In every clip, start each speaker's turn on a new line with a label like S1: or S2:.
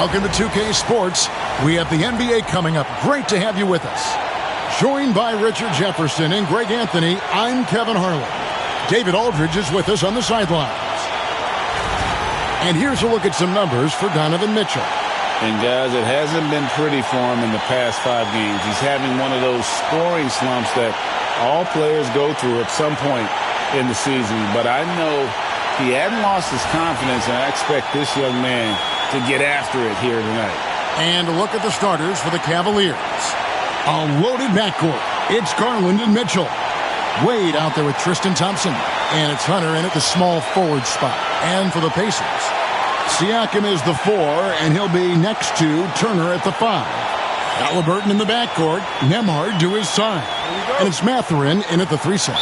S1: Welcome to 2K Sports. We have the NBA coming up. Great to have you with us. Joined by Richard Jefferson and Greg Anthony, I'm Kevin Harlan. David Aldridge is with us on the sidelines. And here's a look at some numbers for Donovan Mitchell.
S2: And guys, it hasn't been pretty for him in the past 5 games. He's having one of those scoring slumps that all players go through at some point in the season. But I know he hadn't lost his confidence, and I expect this young man to get after it here tonight.
S1: And a look at the starters for the Cavaliers. A loaded backcourt. It's Garland and Mitchell. Wade out there with Tristan Thompson. And it's Hunter in at the small forward spot. And for the Pacers, Siakam is the 4, and he'll be next to Turner at the 5. Halliburton in the backcourt. Nembhard to his side. And it's Mathurin in at the 3 set.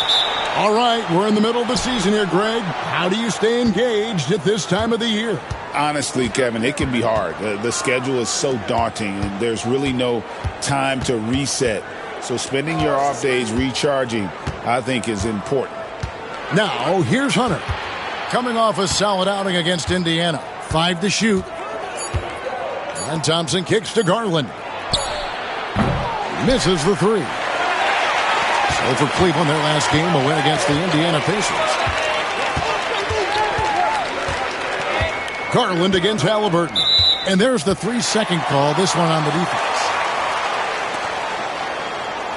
S1: All right, we're in the middle of the season here, Greg. How do you stay engaged at this time of the year?
S2: Honestly, Kevin, it can be hard. The schedule is so daunting, and there's really no time to reset. So spending your off days recharging, I think, is important.
S1: Now, here's Hunter. Coming off a solid outing against Indiana. 5 to shoot. And Thompson kicks to Garland. Misses the 3. So for Cleveland, their last game, a win against the Indiana Pacers. Garland against Halliburton. And there's the 3-second call, this one on the defense.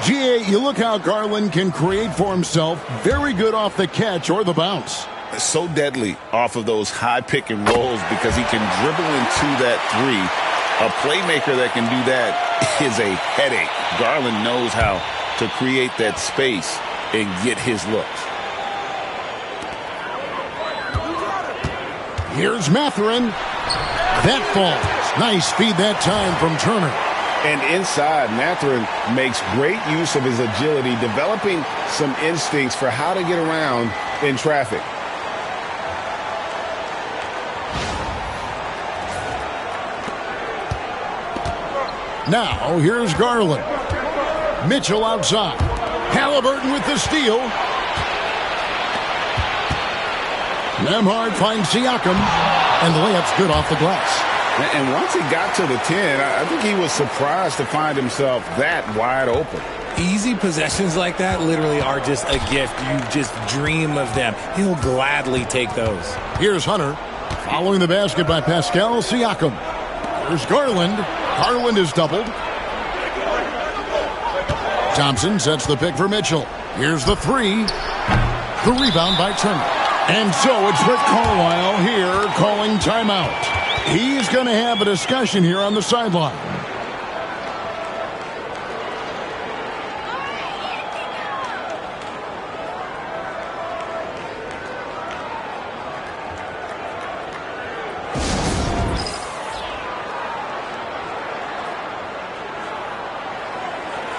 S1: GA, you look how Garland can create for himself. Very good off the catch or the bounce.
S2: So deadly off of those high pick and rolls because he can dribble into that 3. A playmaker that can do that is a headache. Garland knows how to create that space and get his looks.
S1: Here's Mathurin. That falls. Nice feed that time from Turner.
S2: And inside, Mathurin makes great use of his agility, developing some instincts for how to get around in traffic.
S1: Now, here's Garland. Mitchell outside. Halliburton with the steal. Nembhard finds Siakam, and the layup's good off the glass.
S2: And once he got to the 10, I think he was surprised to find himself that wide open.
S3: Easy possessions like that literally are just a gift. You just dream of them. He'll gladly take those.
S1: Here's Hunter, following the basket by Pascal Siakam. Here's Garland. Garland is doubled. Thompson sets the pick for Mitchell. Here's the 3. The rebound by Turner. And so it's Rick Carlisle here calling timeout. He's going to have a discussion here on the sideline.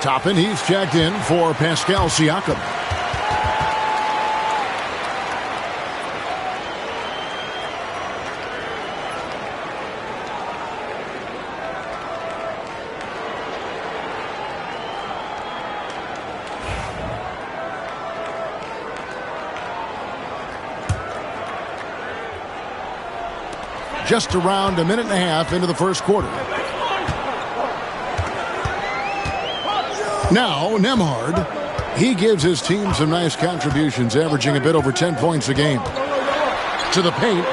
S1: Toppin, he's checked in for Pascal Siakam. Just around a minute and a half into the first quarter. Now, Nembhard, he gives his team some nice contributions, averaging a bit over 10 points a game. To the paint.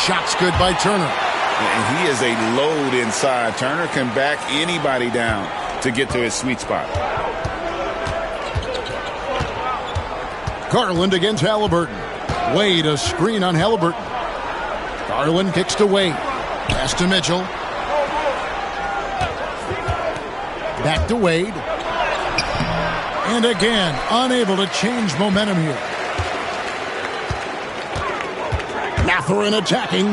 S1: Shots good by Turner.
S2: And he is a load inside. Turner can back anybody down to get to his sweet spot.
S1: Garland against Halliburton. Wade, a screen on Halliburton. Garland kicks to Wade. Pass to Mitchell. Back to Wade. And again, unable to change momentum here. Mathurin attacking.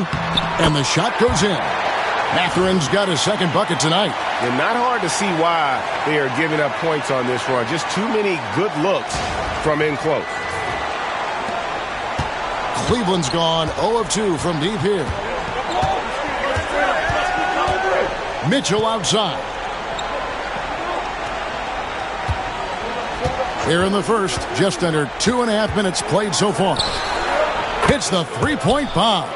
S1: And the shot goes in. Mathurin's got his second bucket tonight.
S4: And not hard to see why they are giving up points on this run. Just too many good looks from in close.
S1: Cleveland's gone 0 of 2 from deep here. Mitchell outside. Here in the first, just under 2.5 minutes played so far. Hits the three-point bomb.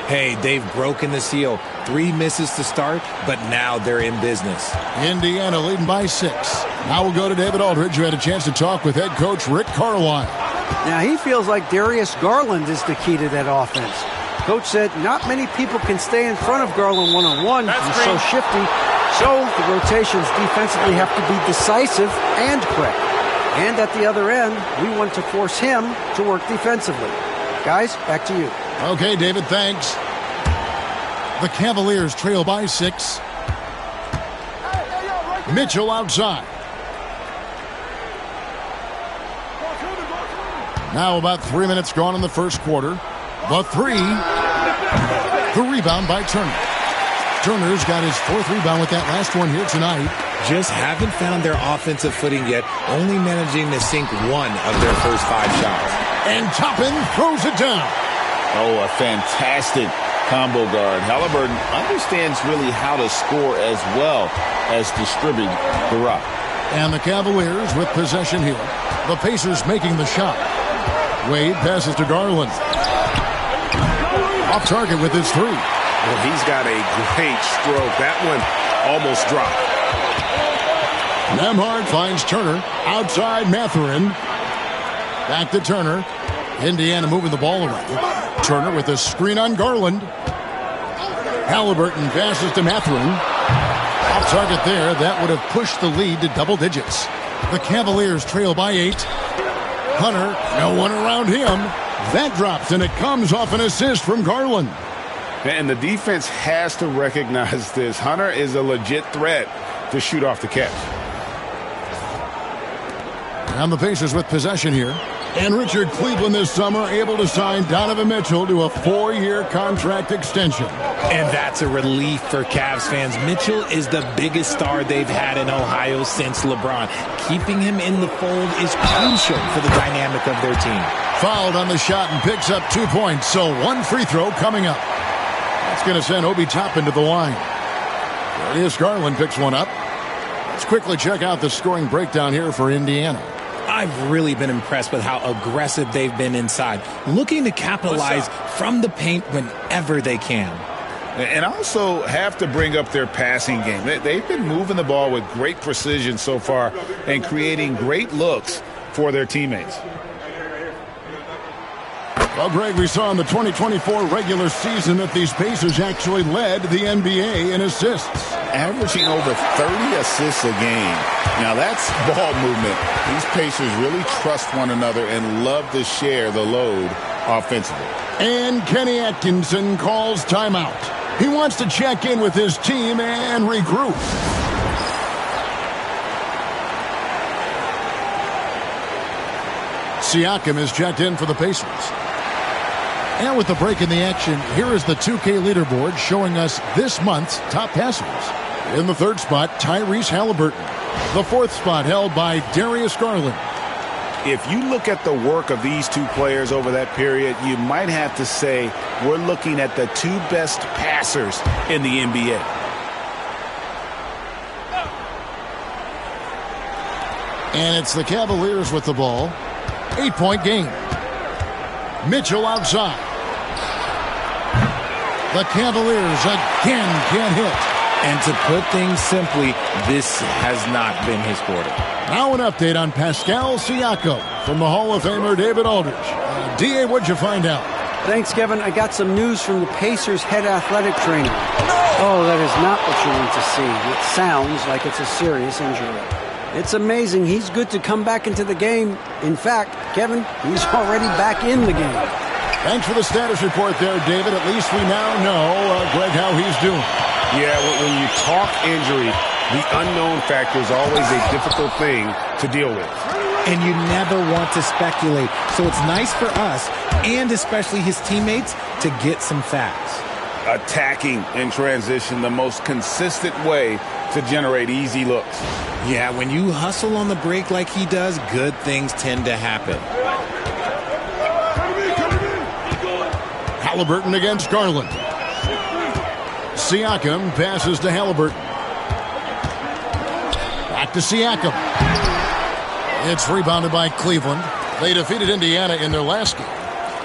S3: Hey, they've broken the seal. 3 misses to start, but now they're in business.
S1: Indiana leading by 6. Now we'll go to David Aldridge, who had a chance to talk with head coach Rick Carlisle.
S5: Now he feels like Darius Garland is the key to that offense. Coach said not many people can stay in front of Garland one-on-one. He's so shifty. So the rotations defensively have to be decisive and quick. And at the other end, we want to force him to work defensively. Guys, back to you.
S1: Okay, David, thanks. The Cavaliers trail by 6. Mitchell outside. Now about 3 minutes gone in the first quarter. The 3. The rebound by Turner. Turner's got his 4th rebound with that last one here tonight.
S3: Just haven't found their offensive footing yet, only managing to sink 1 of their first 5 shots.
S1: And Toppin throws it down.
S2: Oh, a fantastic combo guard. Halliburton understands really how to score as well as distribute the rock.
S1: And the Cavaliers with possession here. The Pacers making the shot. Wade passes to Garland. Off target with his 3.
S4: Well, he's got a great stroke. That one almost dropped.
S1: Nembhard finds Turner. Outside Mathurin. Back to Turner. Indiana moving the ball around. Turner with a screen on Garland. Halliburton passes to Mathurin. Off target there. That would have pushed the lead to double digits. The Cavaliers trail by 8. Hunter, no one around him. That drops, and it comes off an assist from Garland.
S4: And the defense has to recognize this. Hunter is a legit threat to shoot off the catch.
S1: And the Pacers with possession here. And Richard Cleveland this summer able to sign Donovan Mitchell to a 4-year contract extension.
S3: And that's a relief for Cavs fans. Mitchell is the biggest star they've had in Ohio since LeBron. Keeping him in the fold is crucial for the dynamic of their team.
S1: Fouled on the shot and picks up 2 points, so 1 free throw coming up. That's going to send Obi Toppin to the line. Darius Garland picks one up. Let's quickly check out the scoring breakdown here for Indiana.
S3: I've really been impressed with how aggressive they've been inside, looking to capitalize from the paint whenever they can.
S2: And also have to bring up their passing game. They've been moving the ball with great precision so far and creating great looks for their teammates.
S1: Well, Greg, we saw in the 2024 regular season that these Pacers actually led the NBA in assists.
S2: Averaging over 30 assists a game. Now that's ball movement. These Pacers really trust one another and love to share the load offensively.
S1: And Kenny Atkinson calls timeout. He wants to check in with his team and regroup. Siakam is checked in for the Pacers. And with the break in the action, here is the 2K leaderboard showing us this month's top passers. In the 3rd spot, Tyrese Halliburton. The 4th spot held by Darius Garland.
S2: If you look at the work of these 2 players over that period, you might have to say we're looking at the 2 best passers in the NBA.
S1: And it's the Cavaliers with the ball. 8-point game. Mitchell outside. The Cavaliers again can't hit.
S3: And to put things simply, this has not been his quarter.
S1: Now an update on Pascal Siakam from the Hall of Famer David Aldridge. D.A., what'd you find out?
S5: Thanks, Kevin. I got some news from the Pacers head athletic trainer. Oh, that is not what you want to see. It sounds like it's a serious injury. It's amazing. He's good to come back into the game. In fact, Kevin, he's already back in the game.
S1: Thanks for the status report there, David. At least we now know, Greg, how he's doing.
S4: Yeah, when you talk injury, the unknown factor is always a difficult thing to deal with.
S3: And you never want to speculate. So it's nice for us, and especially his teammates, to get some facts.
S2: Attacking in transition, the most consistent way to generate easy looks.
S3: Yeah, when you hustle on the break like he does, good things tend to happen.
S1: Halliburton against Garland. Siakam passes to Halliburton. Back to Siakam. It's rebounded by Cleveland. They defeated Indiana in their last game.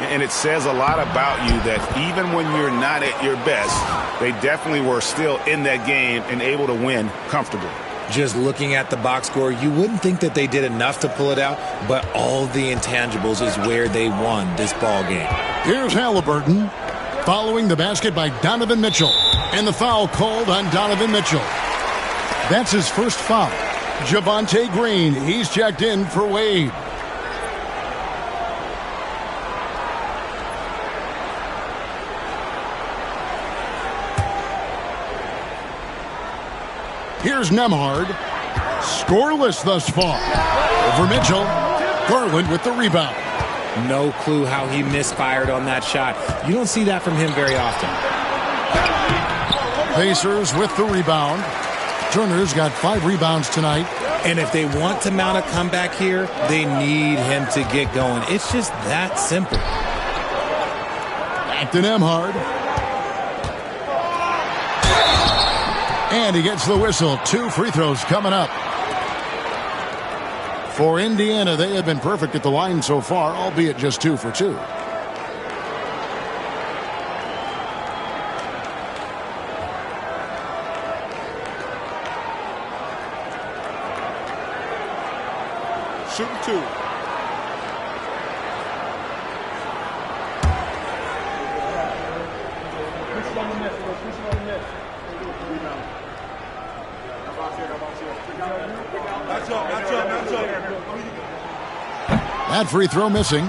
S2: And it says a lot about you that even when you're not at your best, they definitely were still in that game and able to win comfortably.
S3: Just looking at the box score, you wouldn't think that they did enough to pull it out, but all the intangibles is where they won this ball game.
S1: Here's Halliburton following the basket by Donovan Mitchell. And the foul called on Donovan Mitchell. That's his first foul. Javonte Green, he's checked in for Wade. Here's Nembhard. Scoreless thus far. Over Mitchell. Garland with the rebound.
S3: No clue how he misfired on that shot. You don't see that from him very often.
S1: Pacers with the rebound. Turner's got 5 rebounds tonight.
S3: And if they want to mount a comeback here, they need him to get going. It's just that simple.
S1: Back to Nembhard. And he gets the whistle. 2 free throws coming up. For Indiana, they have been perfect at the line so far, albeit just 2 for 2.
S4: Shooting 2.
S1: That free throw missing.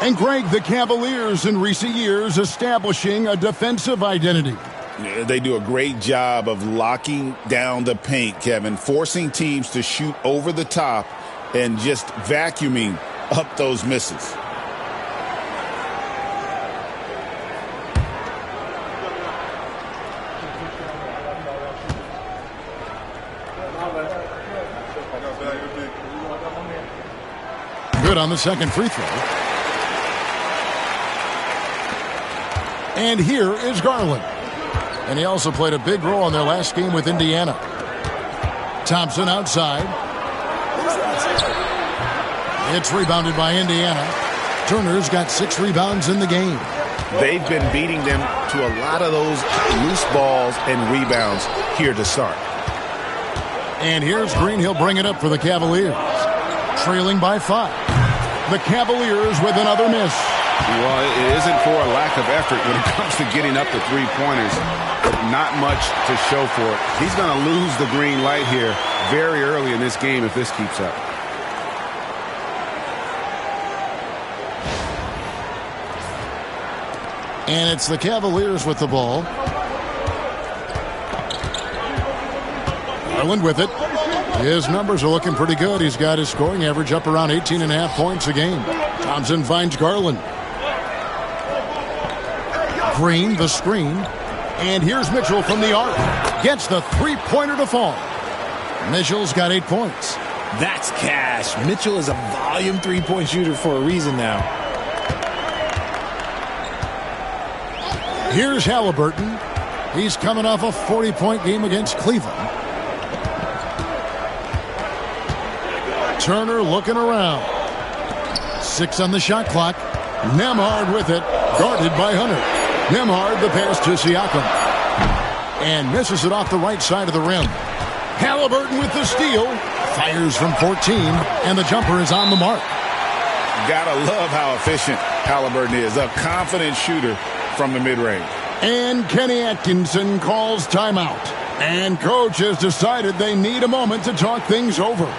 S1: And Greg, the Cavaliers in recent years establishing a defensive identity.
S2: Yeah, they do a great job of locking down the paint, Kevin, forcing teams to shoot over the top and just vacuuming up those misses.
S1: Good on the second free throw. And here is Garland. And he also played a big role in their last game with Indiana. Thompson outside. It's rebounded by Indiana. Turner's got 6 rebounds in the game.
S2: They've been beating them to a lot of those loose balls and rebounds here to start.
S1: And here's Green. He'll bring it up for the Cavaliers. Trailing by 5. The Cavaliers with another miss.
S2: Well, it isn't for a lack of effort when it comes to getting up the three-pointers, but not much to show for it. He's going to lose the green light here very early in this game if this keeps up.
S1: And it's the Cavaliers with the ball. Garland with it. His numbers are looking pretty good. He's got his scoring average up around 18.5 points a game. Thompson finds Garland. Green, the screen. And here's Mitchell from the arc. Gets the three-pointer to fall. Mitchell's got 8 points.
S3: That's cash. Mitchell is a volume three-point shooter for a reason now.
S1: Here's Halliburton. He's coming off a 40-point game against Cleveland. Turner looking around. 6 on the shot clock. Nembhard with it. Guarded by Hunter. Nembhard the pass to Siakam. And misses it off the right side of the rim. Halliburton with the steal. Fires from 14. And the jumper is on the mark.
S2: Gotta love how efficient Halliburton is. A confident shooter from the mid-range.
S1: And Kenny Atkinson calls timeout. And coach has decided they need a moment to talk things over.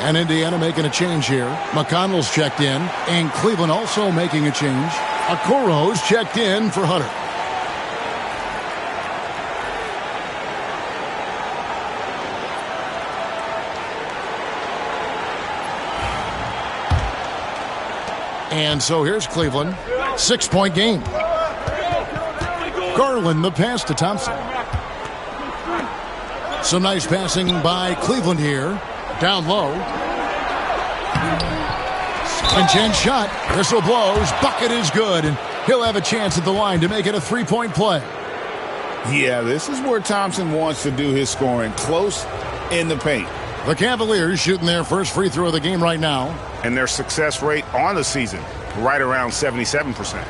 S1: And Indiana making a change here. McConnell's checked in. And Cleveland also making a change. Okoro's checked in for Hunter. And so here's Cleveland. 6-point game. Garland the pass to Thompson. Some nice passing by Cleveland here. Down low. Second chance shot. Whistle blows. Bucket is good. And He'll have a chance at the line to make it a three-point play.
S2: Yeah, this is where Thompson wants to do his scoring, close in the paint.
S1: The Cavaliers shooting their first free throw of the game right now.
S4: And their success rate on the season, right around 77%.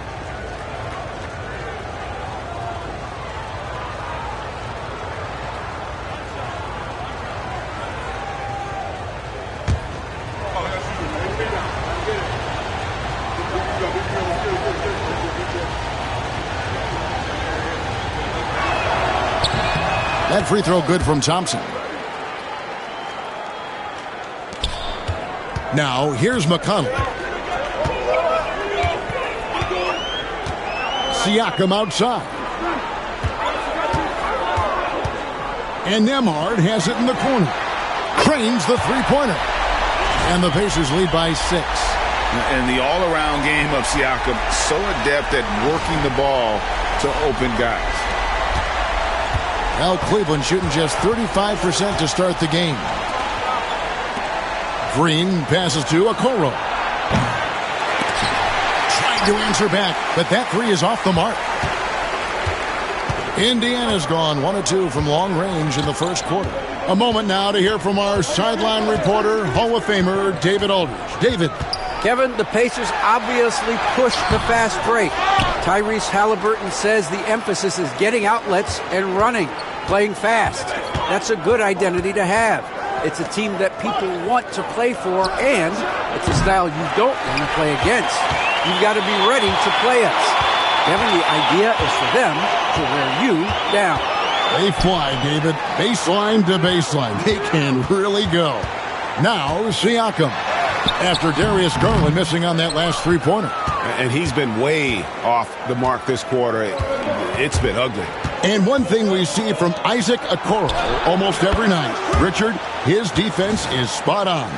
S1: That free throw good from Thompson. Now, here's McConnell. Siakam outside. And Nembhard has it in the corner. Cranes the three-pointer. And the Pacers lead by 6.
S2: And the all-around game of Siakam, so adept at working the ball to open guys.
S1: Now Cleveland shooting just 35% to start the game. Green passes to Okoro. Trying to answer back, but that three is off the mark. Indiana's gone 1 of 2 from long range in the first quarter. A moment now to hear from our sideline reporter, Hall of Famer David Aldridge. David.
S5: Kevin, the Pacers obviously pushed the fast break. Tyrese Halliburton says the emphasis is getting outlets and running, playing fast. That's a good identity to have. It's a team that people want to play for, and it's a style you don't want to play against. You've got to be ready to play us. Kevin, the idea is for them to wear you down.
S1: They fly, David. Baseline to baseline. They can really go. Now, Siakam. After Darius Garland missing on that last three-pointer.
S4: And he's been way off the mark this quarter. It's been ugly.
S1: And one thing we see from Isaac Okoro almost every night, Richard, his defense is spot on.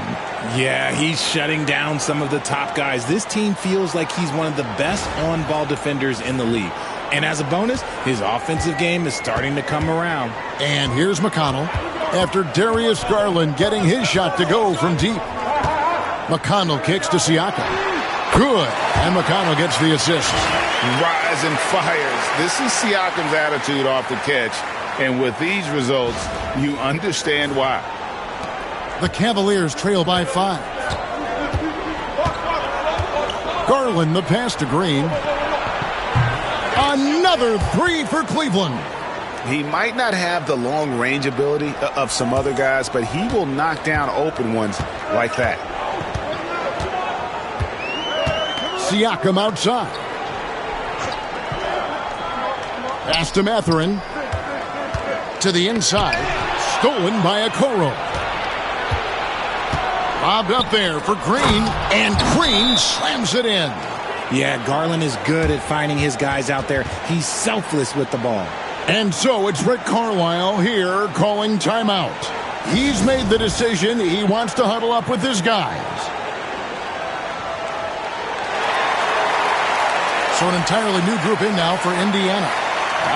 S3: Yeah, he's shutting down some of the top guys. This team feels like he's one of the best on-ball defenders in the league. And as a bonus, his offensive game is starting to come around.
S1: And here's McConnell after Darius Garland getting his shot to go from deep. McConnell kicks to Siakam. Good. And McConnell gets the assist.
S2: Rise and fires. This is Siakam's attitude off the catch. And with these results, you understand why.
S1: The Cavaliers trail by 5. Garland the pass to Green. Another three for Cleveland.
S2: He might not have the long range ability of some other guys, but he will knock down open ones like that.
S1: Siakam outside. Pass to Mathurin. To the inside. Stolen by Okoro. Bobbed up there for Green. And Green slams it in.
S3: Yeah, Garland is good at finding his guys out there. He's selfless with the ball.
S1: And so it's Rick Carlisle here calling timeout. He's made the decision. He wants to huddle up with his guys. So an entirely new group in now for Indiana.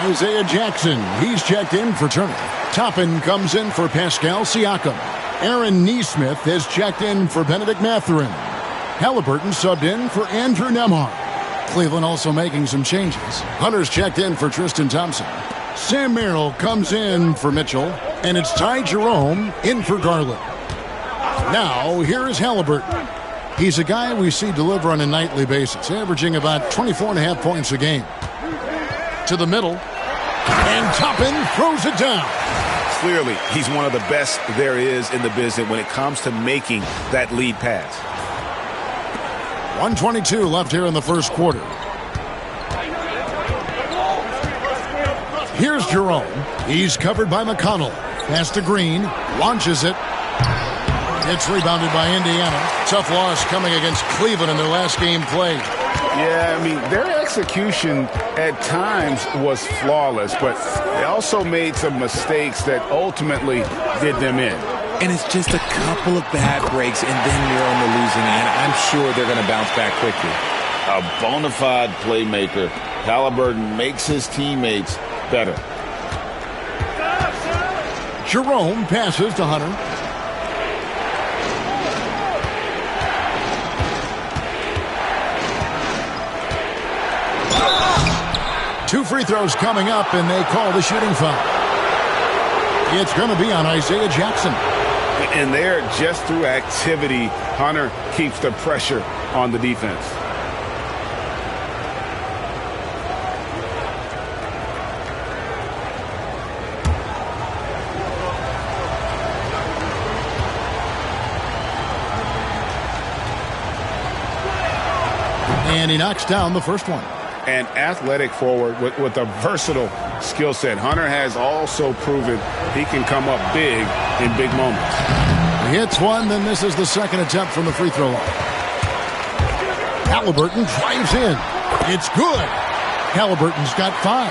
S1: Isaiah Jackson, he's checked in for Turner. Toppin comes in for Pascal Siakam. Aaron Nesmith has checked in for Benedict Mathurin. Halliburton subbed in for Andrew Nembhard. Cleveland also making some changes. Hunter's checked in for Tristan Thompson. Sam Merrill comes in for Mitchell. And it's Ty Jerome in for Garland. Now, here is Halliburton. He's a guy we see deliver on a nightly basis, averaging about 24.5 points a game. To the middle. And Toppin throws it down.
S2: Clearly, he's one of the best there is in the business when it comes to making that lead pass.
S1: 1:22 left here in the first quarter. Here's Jerome. He's covered by McConnell. Pass to Green. Launches it. It's rebounded by Indiana. Tough loss coming against Cleveland in their last game played.
S2: Yeah, I mean, their execution at times was flawless, but they also made some mistakes that ultimately did them in.
S3: And it's just a couple of bad breaks, and then you're on the losing end. I'm sure they're going to bounce back quickly.
S2: A bona fide playmaker. Halliburton makes his teammates better.
S1: Jerome passes to Hunter. free throw's coming up, and they call the shooting foul. It's going to be on Isaiah Jackson.
S2: And there, just through activity, Hunter keeps the pressure on the defense.
S1: And he knocks down the first one.
S2: An athletic forward with a versatile skill set. Hunter has also proven he can come up big in big moments.
S1: He hits one, then misses the second attempt from the free throw line. Halliburton drives in. It's good. Halliburton's got 5.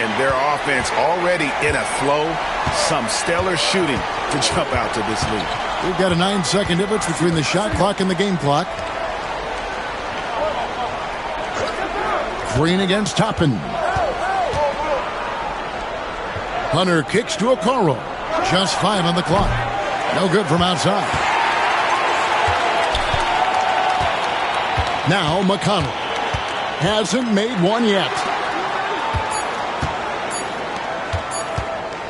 S4: And their offense already in a flow. Some stellar shooting to jump out to this lead.
S1: We've got a 9-second difference between the shot clock and the game clock. Green against Toppin. Hunter kicks to Okoro. Just 5 on the clock. No good from outside. Now McConnell. Hasn't made one yet.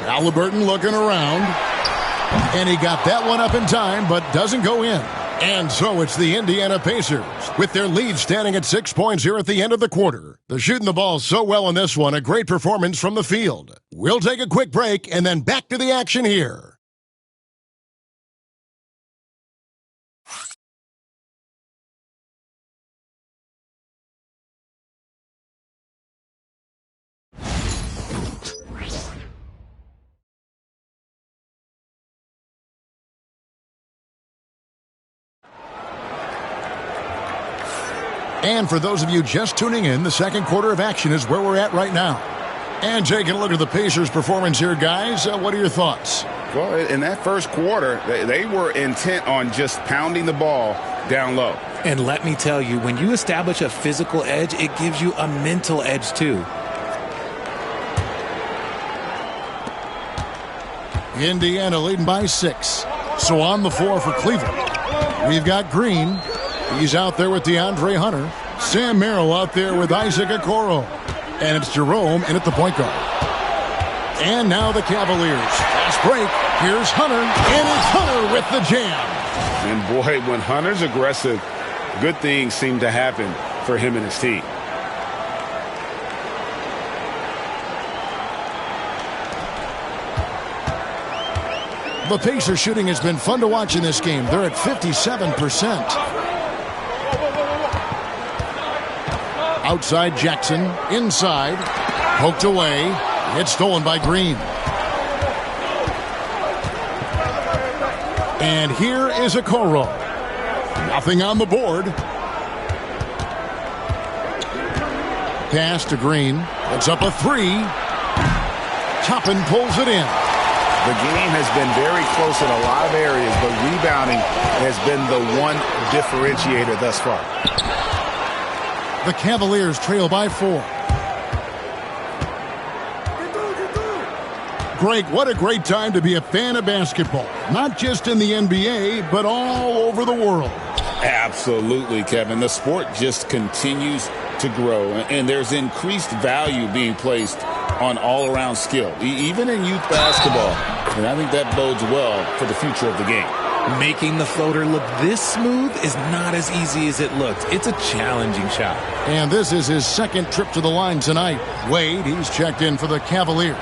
S1: Halliburton looking around. And he got that one up in time, but doesn't go in. And so it's the Indiana Pacers, with their lead standing at 6 points here at the end of the quarter. They're shooting the ball so well in this one, a great performance from the field. We'll take a quick break and then back to the action here. And for those of you just tuning in, the second quarter of action is where we're at right now. And taking a look at the Pacers' performance here, guys. What are your thoughts?
S2: Well, in that first quarter, they were intent on just pounding the ball down low.
S3: And let me tell you, when you establish a physical edge, it gives you a mental edge too.
S1: Indiana leading by 6. So on the floor for Cleveland, we've got Green. He's out there with DeAndre Hunter. Sam Merrill out there with Isaac Okoro. And it's Jerome in at the point guard. And now the Cavaliers. Fast break. Here's Hunter. And it's Hunter with the jam.
S2: And boy, when Hunter's aggressive, good things seem to happen for him and his team.
S1: The Pacers shooting has been fun to watch in this game. They're at 57%. Outside Jackson, inside, poked away, it's stolen by Green. And here is Okoro. Nothing on the board. Pass to Green, it's up a 3. Toppin pulls it in.
S4: The game has been very close in a lot of areas, but rebounding has been the one differentiator thus far.
S1: The Cavaliers trail by 4. Greg, what a great time to be a fan of basketball. Not just in the NBA, but all over the world.
S2: Absolutely, Kevin. The sport just continues to grow, and there's increased value being placed on all-around skill, even in youth basketball. And I think that bodes well for the future of the game.
S3: Making the floater look this smooth is not as easy as it looked. It's a challenging shot.
S1: And this is his second trip to the line tonight. Wade, he's checked in for the Cavaliers.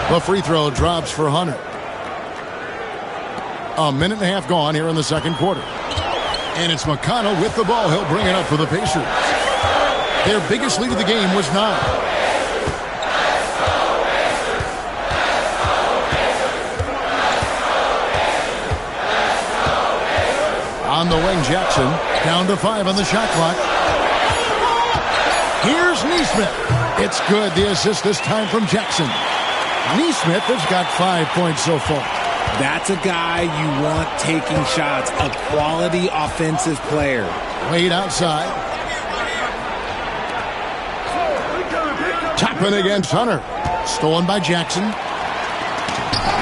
S1: The free throw drops for Hunter. A minute and a half gone here in the second quarter. And it's McConnell with the ball. He'll bring it up for the Pacers. Their biggest lead of the game was 9. On the wing, Jackson. Down to 5 on the shot clock. Here's Nesmith. It's good. The assist this time from Jackson. Nesmith has got 5 points so far.
S3: That's a guy you want taking shots, a quality offensive player.
S1: Wade outside. Toppin against Hunter. Stolen by Jackson.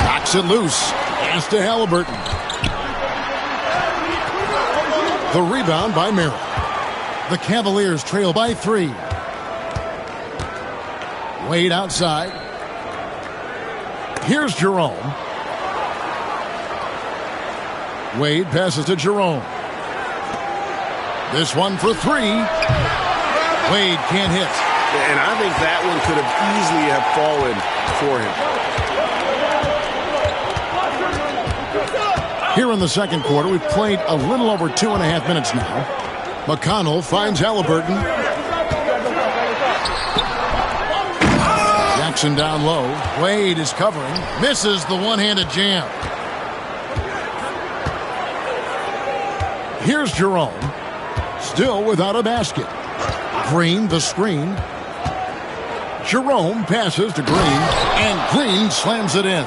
S1: Knocks it loose. Pass to Halliburton. The rebound by Merrill. The Cavaliers trail by 3. Wade outside. Here's Jerome. Wade passes to Jerome. This one for 3. Wade can't hit.
S4: And I think that one could have easily have fallen for him.
S1: Here in the second quarter, we've played a little over 2.5 minutes now. McConnell finds Halliburton. Jackson down low. Wade is covering. Misses the one-handed jam. Here's Jerome. Still without a basket. Green the screen. Jerome passes to Green, and Green slams it in.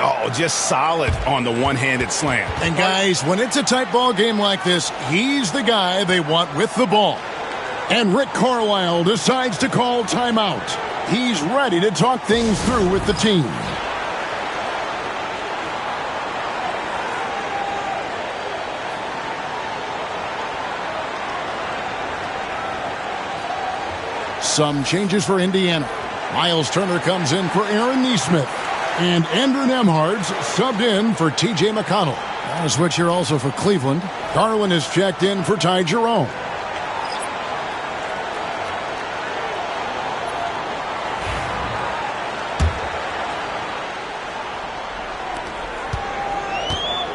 S4: Oh, just solid on the one-handed slam.
S1: And guys, when it's a tight ball game like this, he's the guy they want with the ball. And Rick Carlisle decides to call timeout. He's ready to talk things through with the team. Some changes for Indiana. Miles Turner comes in for Aaron Nesmith. And Andrew Nembhard's subbed in for T.J. McConnell. And a switch here also for Cleveland. Garland is checked in for Ty Jerome.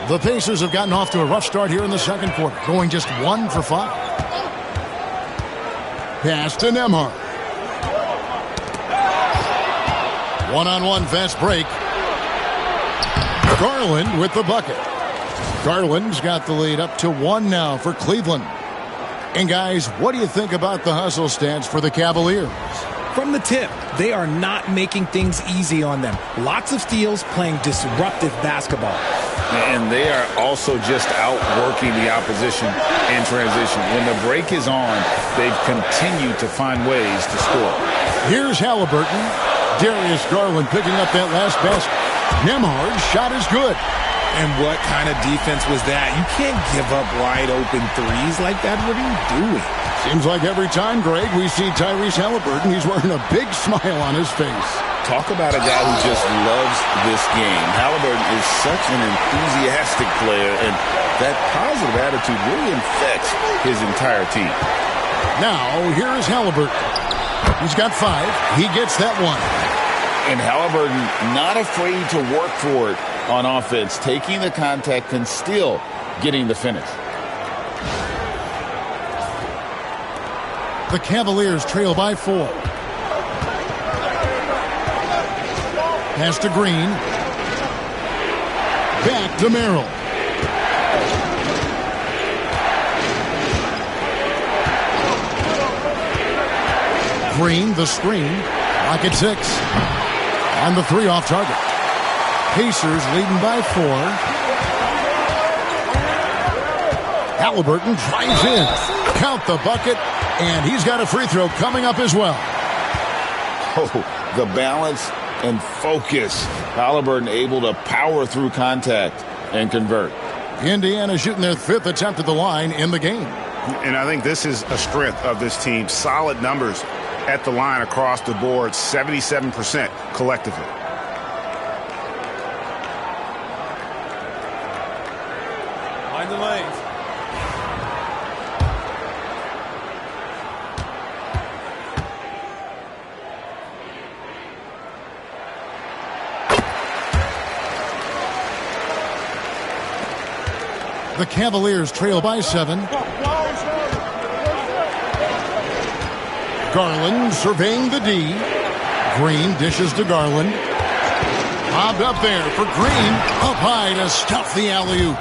S1: The Pacers have gotten off to a rough start here in the second quarter, going just 1 for 5. Pass to Nembhard. One-on-one fast break. Garland with the bucket. Garland's got the lead up to 1 now for Cleveland. And guys, what do you think about the hustle stance for the Cavaliers?
S3: From the tip, they are not making things easy on them. Lots of steals, playing disruptive basketball.
S2: And they are also just outworking the opposition in transition. When the break is on, they've continued to find ways to score.
S1: Here's Halliburton. Darius Garland picking up that last basket. Nembhard's shot is good.
S3: And what kind of defense was that? You can't give up wide open threes like that. What are you doing?
S1: Seems like every time, Greg, we see Tyrese Halliburton, he's wearing a big smile on his face.
S2: Talk about a guy who just loves this game. Halliburton is such an enthusiastic player, and that positive attitude really infects his entire team.
S1: Now, here is Halliburton. He's got 5. He gets that one.
S2: And Halliburton not afraid to work for it on offense, taking the contact and still getting the finish.
S1: The Cavaliers trail by 4. Pass to Green. Back to Merrill. Green, the screen. Lock at 6. And the 3 off target. Pacers leading by 4. Halliburton drives in. Count the bucket. And he's got a free throw coming up as well.
S2: Oh, the balance and focus. Halliburton able to power through contact and convert.
S1: Indiana shooting their 5th attempt at the line in the game.
S4: And I think this is a strength of this team. Solid numbers at the line across the board, 77% collectively.
S6: Mind the lanes.
S1: The Cavaliers trail by 7. Garland surveying the D. Green dishes to Garland. Bobbed up there for Green. Up high to stuff the alley-oop.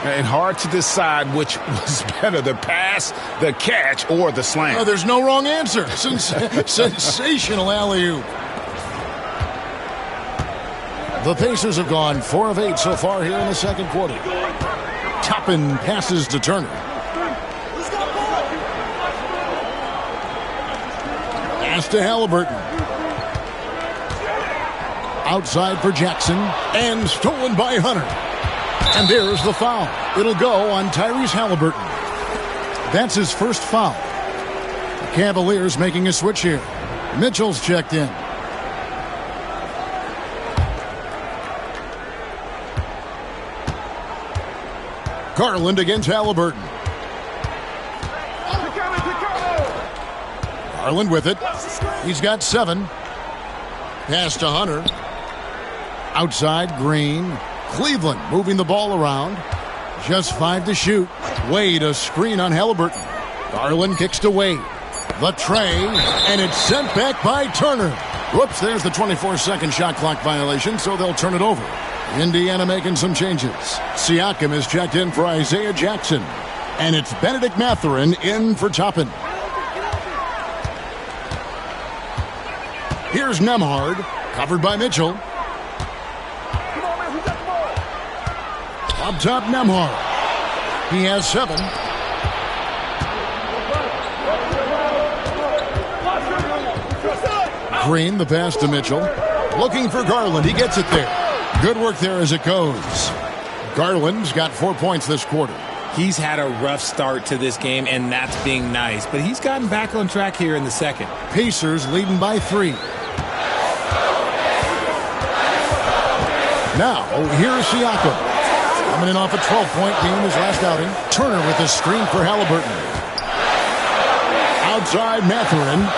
S4: And hard to decide which was better, the pass, the catch, or the slam.
S1: Oh, there's no wrong answer. Sensational alley-oop. The Pacers have gone 4 of 8 so far here in the second quarter. Toppin passes to Turner. Pass to Halliburton. Outside for Jackson. And stolen by Hunter. And there's the foul. It'll go on Tyrese Halliburton. That's his first foul. The Cavaliers making a switch here. Mitchell's checked in. Garland against Halliburton. Garland with it. He's got 7. Pass to Hunter. Outside, Green. Cleveland moving the ball around. Just 5 to shoot. Wade a screen on Halliburton. Garland kicks to Wade. The tray, and it's sent back by Turner. Whoops, there's the 24-second shot clock violation, so they'll turn it over. Indiana making some changes. Siakam is checked in for Isaiah Jackson. And it's Benedict Mathurin in for Toppin. Here's Nembhard, covered by Mitchell. Up top, Nembhard. He has 7. Green, the pass to Mitchell. Looking for Garland. He gets it there. Good work there as it goes. Garland's got 4 points this quarter.
S3: He's had a rough start to this game, and that's being nice. But he's gotten back on track here in the second.
S1: Pacers leading by 3. Now, here's Siakam. Coming in off a 12-point game his last outing. Turner with a screen for Halliburton. Outside, Mathurin.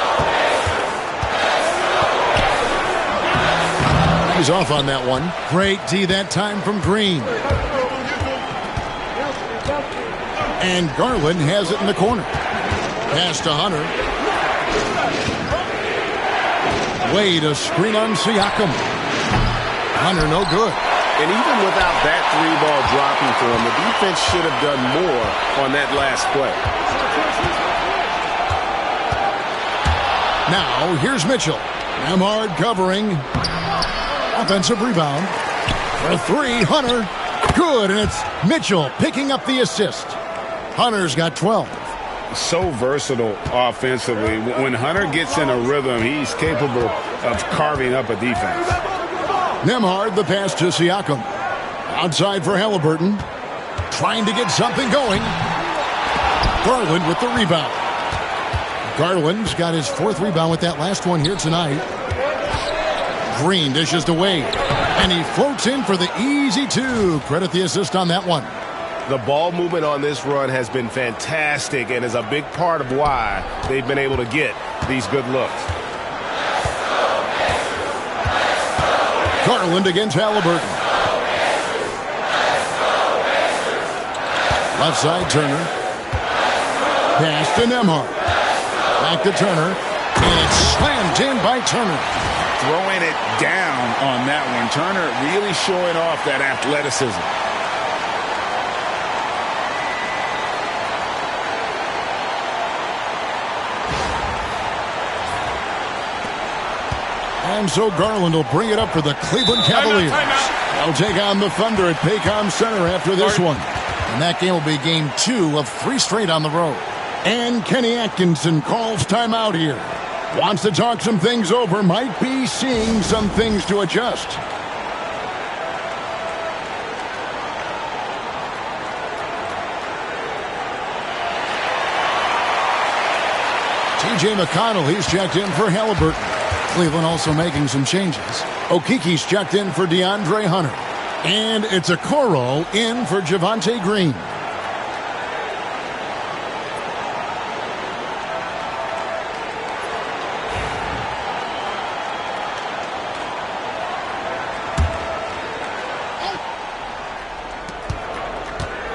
S1: He's off on that one. Great D that time from Green. And Garland has it in the corner. Pass to Hunter. Wade a screen on Siakam. Hunter no good.
S4: And even without that 3-ball dropping for him, the defense should have done more on that last play.
S1: Now, here's Mitchell. Nembhard covering. Offensive rebound. For 3, Hunter. Good, and it's Mitchell picking up the assist. Hunter's got 12.
S2: So versatile offensively. When Hunter gets in a rhythm, he's capable of carving up a defense.
S1: Nembhard, the pass to Siakam. Outside for Halliburton. Trying to get something going. Garland with the rebound. Garland's got his 4th rebound with that last one here tonight. Green dishes to Wade. And he floats in for the easy 2. Credit the assist on that one.
S4: The ball movement on this run has been fantastic and is a big part of why they've been able to get these good looks.
S1: Garland against Halliburton. Left side, Turner. Pass to Nembhard. Back to Turner. And it's slammed in by Turner.
S2: Throwing it down on that one. Turner really showing off that athleticism.
S1: And so Garland will bring it up for the Cleveland Cavaliers. They'll take on the Thunder at Paycom Center after this one. And that game will be game 2 of 3 straight on the road. And Kenny Atkinson calls timeout here. Wants to talk some things over. Might be seeing some things to adjust. T.J. McConnell, he's checked in for Halliburton. Cleveland also making some changes. Okiki's checked in for DeAndre Hunter. And it's a Okoro in for Javonte Green.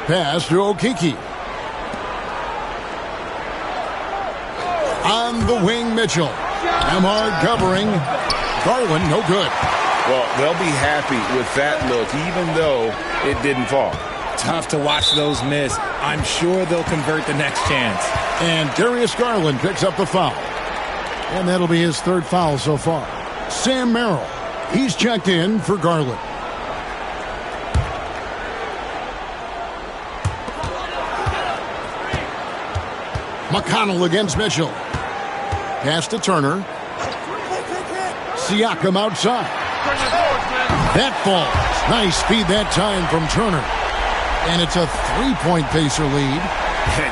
S1: Pass to Okiki. On the wing, Mitchell. Nembhard covering. Garland, no good.
S2: Well, they'll be happy with that look, even though it didn't fall.
S3: Tough to watch those miss. I'm sure they'll convert the next chance.
S1: And Darius Garland picks up the foul. And that'll be his 3rd foul so far. Sam Merrill, he's checked in for Garland. McConnell against Mitchell. Pass to Turner. Siakam outside. That falls. Nice speed that time from Turner. And it's a 3-point Pacer lead.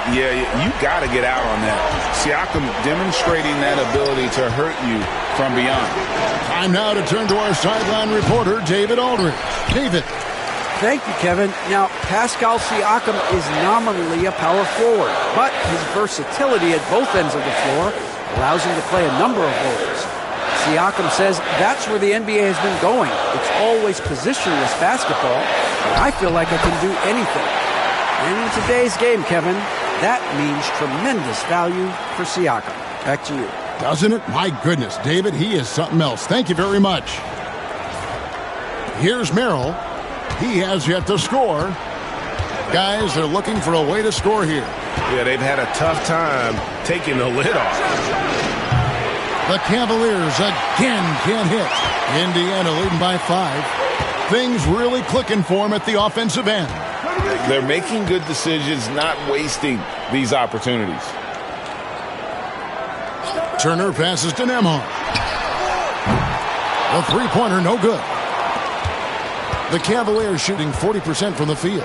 S4: Yeah, you got to get out on that. Siakam demonstrating that ability to hurt you from beyond.
S1: Time now to turn to our sideline reporter, David Aldridge. David.
S5: Thank you, Kevin. Now, Pascal Siakam is nominally a power forward, but his versatility at both ends of the floor allows him to play a number of roles. Siakam says that's where the NBA has been going. It's always positionless basketball, and I feel like I can do anything. And in today's game, Kevin, that means tremendous value for Siakam. Back to you.
S1: Doesn't it? My goodness, David, he is something else. Thank you very much. Here's Merrill. He has yet to score. Guys, they're looking for a way to score here.
S4: Yeah, they've had a tough time taking the lid off.
S1: The Cavaliers again can't hit. Indiana leading by 5. Things really clicking for them at the offensive end.
S2: They're making good decisions, not wasting these opportunities.
S1: Turner passes to Nembhard. The three-pointer, no good. The Cavaliers shooting 40% from the field.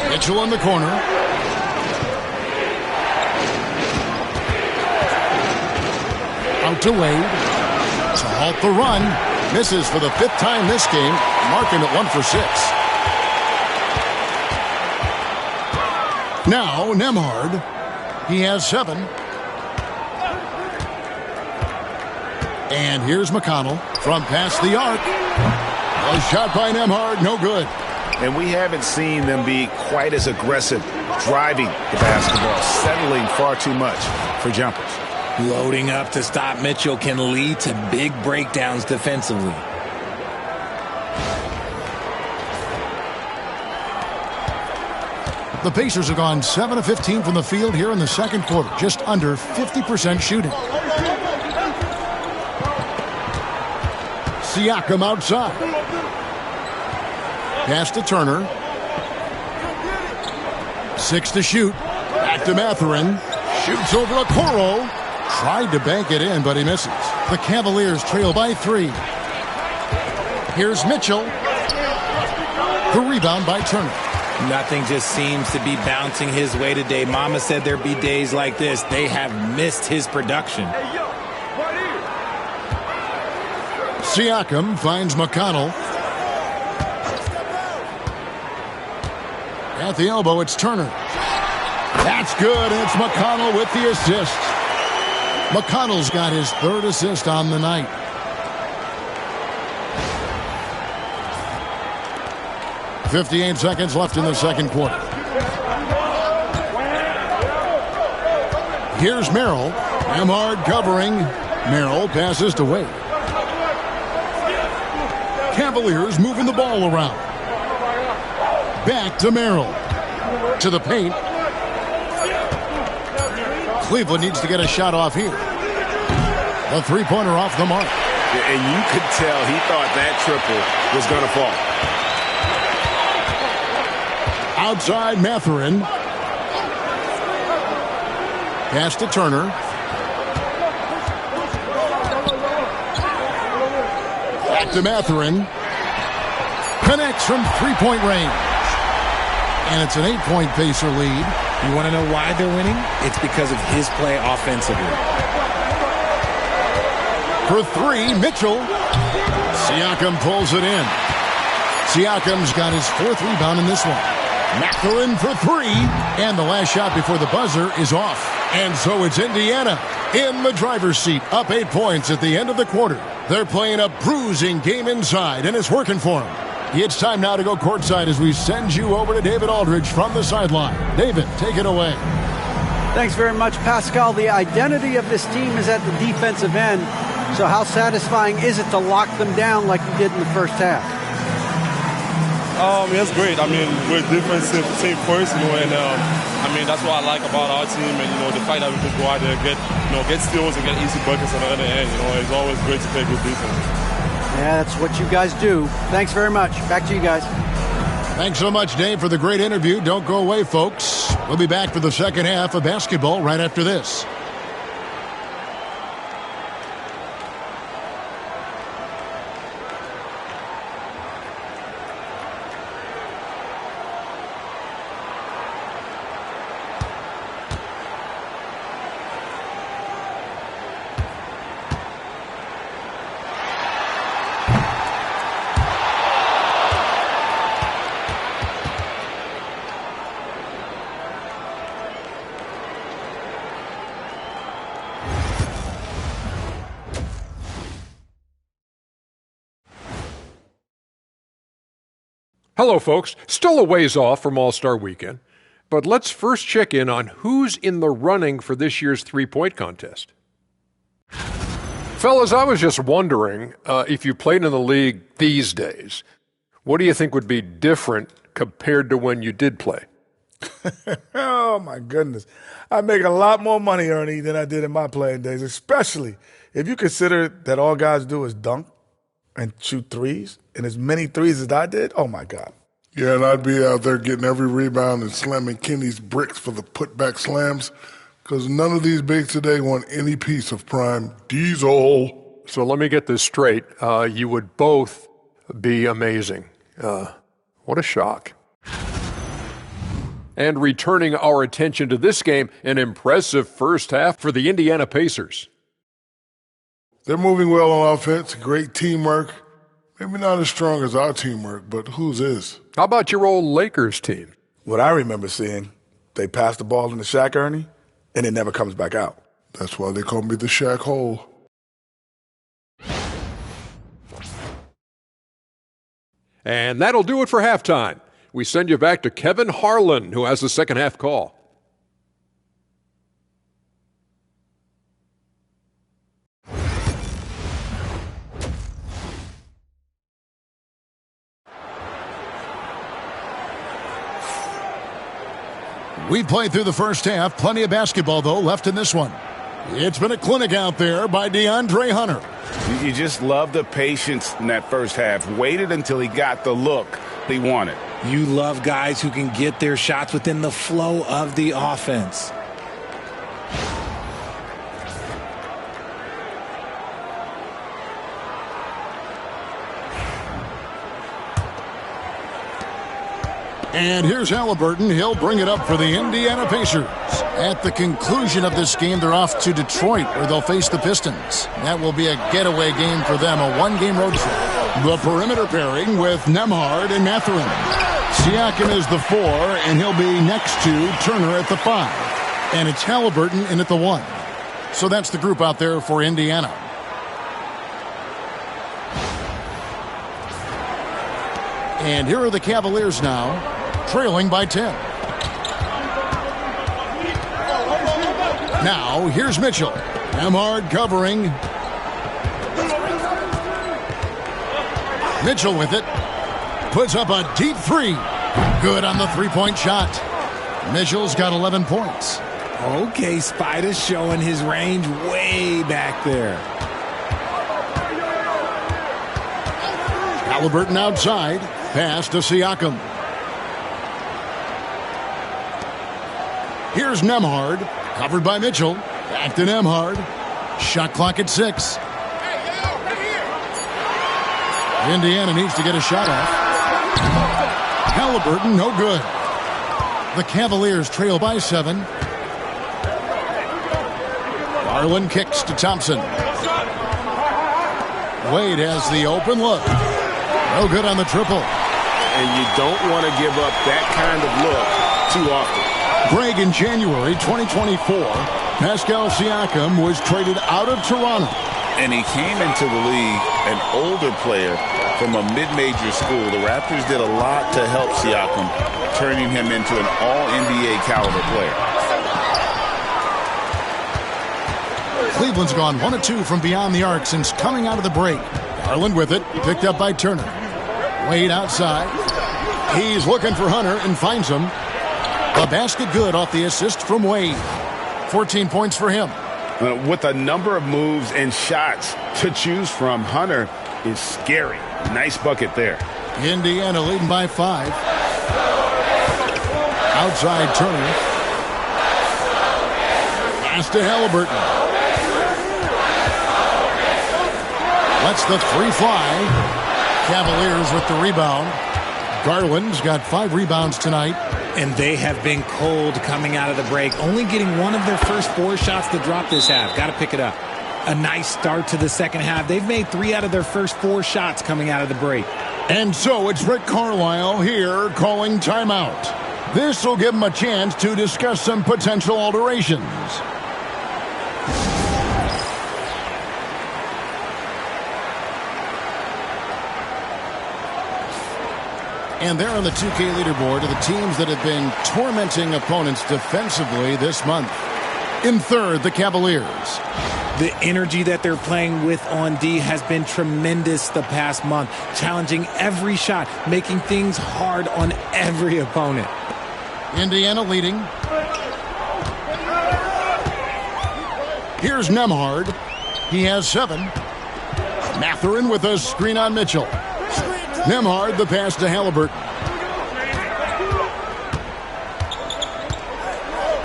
S1: Mitchell in the corner. Out to Wade. To halt the run. Misses for the 5th time this game. Marking it 1 for 6. Now, Nembhard. He has 7. And here's McConnell from past the arc. A shot by Nembhard, no good.
S4: And we haven't seen them be quite as aggressive driving the basketball, settling far too much for jumpers.
S3: Loading up to stop Mitchell can lead to big breakdowns defensively.
S1: The Pacers have gone 7 of 15 from the field here in the second quarter, just under 50% shooting. Siakam outside. Pass to Turner. 6 to shoot. Back to Mathurin. Shoots over Okoro. Tried to bank it in, but he misses. The Cavaliers trail by 3. Here's Mitchell. The rebound by Turner.
S3: Nothing just seems to be bouncing his way today. Mama said there'd be days like this. They have missed his production.
S1: Siakam finds McConnell. At the elbow, it's Turner. That's good, and it's McConnell with the assist. McConnell's got his 3rd assist on the night. .58 seconds left in the second quarter. Here's Merrill. Nembhard covering. Merrill passes to Wade. Cavaliers moving the ball around. Back to Merrill. To the paint. Cleveland needs to get a shot off here. The three-pointer off the mark.
S4: And you could tell he thought that triple was going to fall.
S1: Outside Mathurin. Pass to Turner. Back to Mathurin. Connects from three-point range. And it's an 8-point Pacer lead.
S3: You want to know why they're winning? It's because of his play offensively.
S1: For 3, Mitchell. Siakam pulls it in. Siakam's got his 4th rebound in this one. Mathurin for 3. And the last shot before the buzzer is off. And so it's Indiana in the driver's seat, up 8 points at the end of the quarter. They're playing a bruising game inside, and it's working for them. It's time now to go courtside as we send you over to David Aldridge from the sideline. David, take it away.
S5: Thanks very much, Pascal. The identity of this team is at the defensive end. So how satisfying is it to lock them down like you did in the first half?
S6: It's great. I mean, we're a defensive team first, and I mean, that's what I like about our team, and the fact that we just go out there and get steals and get easy buckets on the other end. It's always great to play good defense.
S5: Yeah, that's what you guys do. Thanks very much. Back to you guys.
S1: Thanks so much, Dave, for the great interview. Don't go away, folks. We'll be back for the second half of basketball right after this.
S7: Hello, folks. Still a ways off from All-Star Weekend, but let's first check in on who's in the running for this year's three-point contest. Fellas, I was just wondering if you played in the league these days, what do you think would be different compared to when you did play?
S8: Oh, my goodness. I make a lot more money, Ernie, than I did in my playing days, especially if you consider that all guys do is dunk and shoot threes, and as many threes as I did, oh, my God.
S9: Yeah, and I'd be out there getting every rebound and slamming Kenny's bricks for the putback slams because none of these bigs today want any piece of prime diesel.
S7: So let me get this straight. You would both be amazing. What a shock. And returning our attention to this game, an impressive first half for the Indiana Pacers.
S9: They're moving well on offense, great teamwork. Maybe not as strong as our teamwork, but whose is?
S7: How about your old Lakers team?
S8: What I remember seeing, they pass the ball in the Shaq, Ernie, and it never comes back out.
S9: That's why they call me the Shaq Hole.
S7: And that'll do it for halftime. We send you back to Kevin Harlan, who has the second half call.
S1: We played through the first half. Plenty of basketball, though, left in this one. It's been a clinic out there by DeAndre Hunter.
S2: You just love the patience in that first half. Waited until he got the look he wanted.
S3: You love guys who can get their shots within the flow of the offense.
S1: And here's Halliburton. He'll bring it up for the Indiana Pacers. At the conclusion of this game, they're off to Detroit, where they'll face the Pistons. That will be a getaway game for them, a one-game road trip. The perimeter pairing with Nembhard and Mathurin. Siakam is the 4, and he'll be next to Turner at the 5. And it's Halliburton in at the 1. So that's the group out there for Indiana. And here are the Cavaliers now, trailing by 10. Now, here's Mitchell. Nembhard covering. Mitchell with it. Puts up a deep 3. Good on the three-point shot. Mitchell's got 11 points.
S3: Okay, Spider's showing his range way back there.
S1: Halliburton outside. Pass to Siakam. Here's Nembhard. Covered by Mitchell. Back to Nembhard. Shot clock at 6. Indiana needs to get a shot off. Halliburton, no good. The Cavaliers trail by 7. Garland kicks to Thompson. Wade has the open look. No good on the triple.
S2: And you don't want to give up that kind of look too often.
S1: Greg, in January 2024, Pascal Siakam was traded out of Toronto.
S2: And he came into the league an older player from a mid-major school. The Raptors did a lot to help Siakam, turning him into an all-NBA caliber player.
S1: Cleveland's gone 1 of 2 from beyond the arc since coming out of the break. Garland with it, picked up by Turner. Wade outside. He's looking for Hunter and finds him. A basket good off the assist from Wade. 14 points for him.
S2: With a number of moves and shots to choose from, Hunter is scary. Nice bucket there.
S1: Indiana leading by 5. Outside Turner. Pass to Halliburton. Lets the 3 fly. Cavaliers with the rebound. Garland's got 5 rebounds tonight.
S3: And they have been cold coming out of the break. Only getting one of their first 4 shots to drop this half. Got to pick it up. A nice start to the second half. They've made 3 out of their first 4 shots coming out of the break.
S1: And so it's Rick Carlisle here calling timeout. This will give him a chance to discuss some potential alterations. And they're on the 2K leaderboard of the teams that have been tormenting opponents defensively this month. In third, the Cavaliers.
S3: The energy that they're playing with on D has been tremendous the past month, challenging every shot, making things hard on every opponent.
S1: Indiana leading. Here's Nembhard. He has 7. Mathurin with a screen on Mitchell. Nembhard, the pass to Halliburton.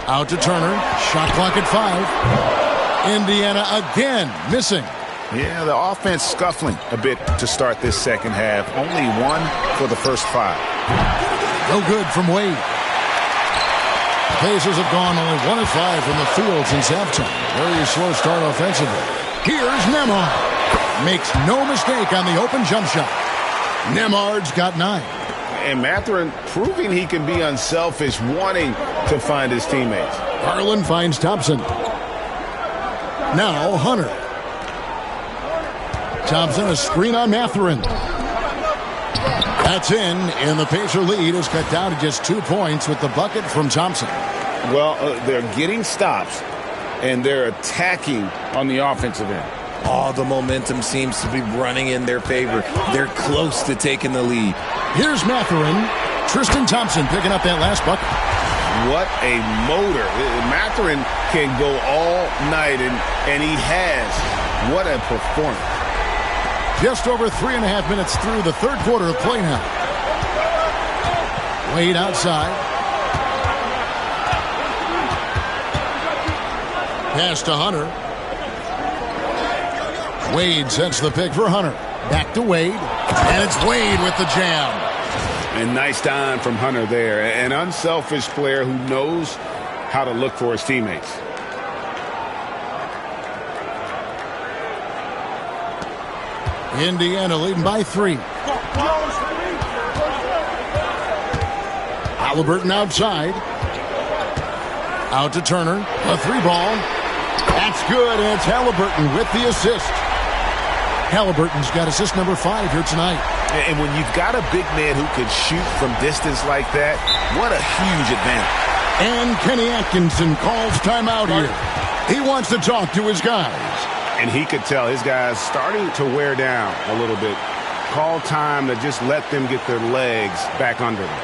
S1: Out to Turner. Shot clock at 5. Indiana again missing.
S4: Yeah, the offense scuffling a bit to start this second half. Only 1 for the first 5.
S1: No good from Wade. The Pacers have gone only 1 of 5 from the field since halftime. Very slow start offensively. Here's Nembhard. Makes no mistake on the open jump shot. Nembhard's got 9.
S2: And Mathurin proving he can be unselfish, wanting to find his teammates.
S1: Garland finds Thompson. Now Hunter. Thompson, a screen on Mathurin. That's in, and the Pacer lead is cut down to just 2 points with the bucket from Thompson.
S2: Well, they're getting stops, and they're attacking on the offensive end.
S10: All the momentum seems to be running in their favor. They're close to taking the lead.
S1: Here's Mathurin. Tristan Thompson picking up that last bucket.
S2: What a motor. Mathurin can go all night, and he has. What a performance.
S1: Just over 3.5 minutes through the third quarter of play now. Wade outside. Pass to Hunter. Wade sets the pick for Hunter. Back to Wade. And it's Wade with the jam.
S2: And nice dime from Hunter there. An unselfish player who knows how to look for his teammates.
S1: Indiana leading by 3. Halliburton outside. Out to Turner. A 3-ball. That's good, and it's Halliburton with the assist. Halliburton's got assist number 5 here tonight.
S4: And when you've got a big man who can shoot from distance like that, what a huge advantage.
S1: And Kenny Atkinson calls timeout here. He wants to talk to his guys.
S2: And he could tell his guys starting to wear down a little bit. Call time to just let them get their legs back under them.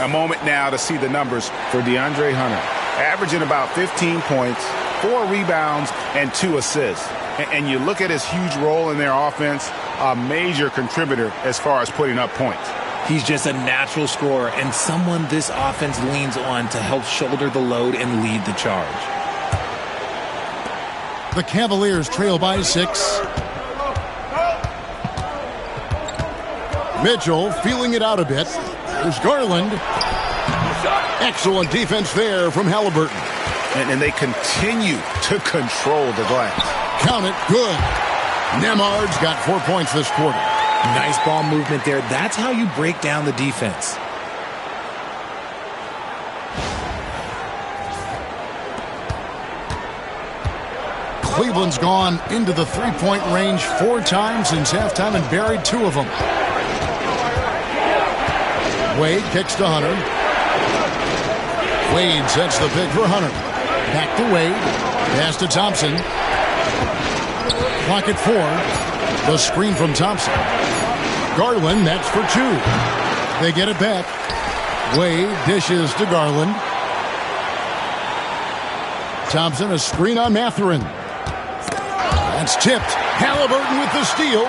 S2: A moment now to see the numbers for DeAndre Hunter. Averaging about 15 points, 4 rebounds, and 2 assists. And you look at his huge role in their offense, a major contributor as far as putting up points.
S3: He's just a natural scorer and someone this offense leans on to help shoulder the load and lead the charge.
S1: The Cavaliers trail by 6. Mitchell feeling it out a bit. There's Garland. Excellent defense there from Halliburton.
S4: And they continue to control the glass.
S1: Count it. Good. Nembhard's got 4 points this quarter.
S3: Nice ball movement there. That's how you break down the defense.
S1: Cleveland's gone into the 3-point range 4 times since halftime and buried 2 of them. Wade kicks to Hunter. Wade sets the pick for Hunter. Back to Wade. Pass to Thompson. Clock at 4. The screen from Thompson. Garland, that's for 2. They get it back. Wade dishes to Garland. Thompson, a screen on Mathurin. That's tipped. Halliburton with the steal.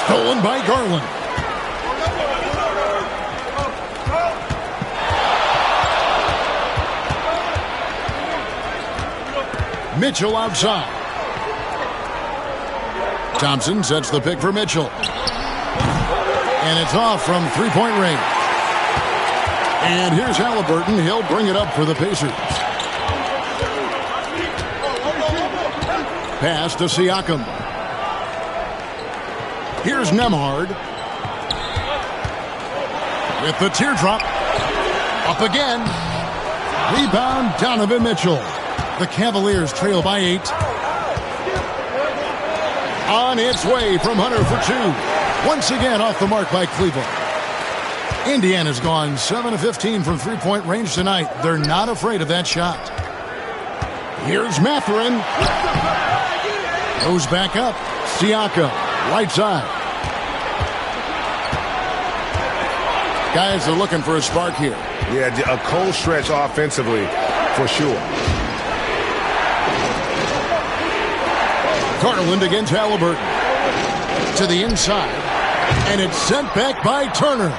S1: Stolen by Garland. Mitchell outside. Thompson sets the pick for Mitchell. And it's off from 3-point range. And here's Halliburton. He'll bring it up for the Pacers. Pass to Siakam. Here's Nembhard. With the teardrop. Up again. Rebound, Donovan Mitchell. The Cavaliers trail by 8. On its way from Hunter for 2. Once again off the mark by Cleveland. Indiana's gone 7 of 15 from three-point range tonight. They're not afraid of that shot. Here's Mathurin. Goes back up. Siakam, right side. Guys are looking for a spark here.
S4: Yeah, a cold stretch offensively, for sure.
S1: Garland against Halliburton. To the inside. And it's sent back by Turner.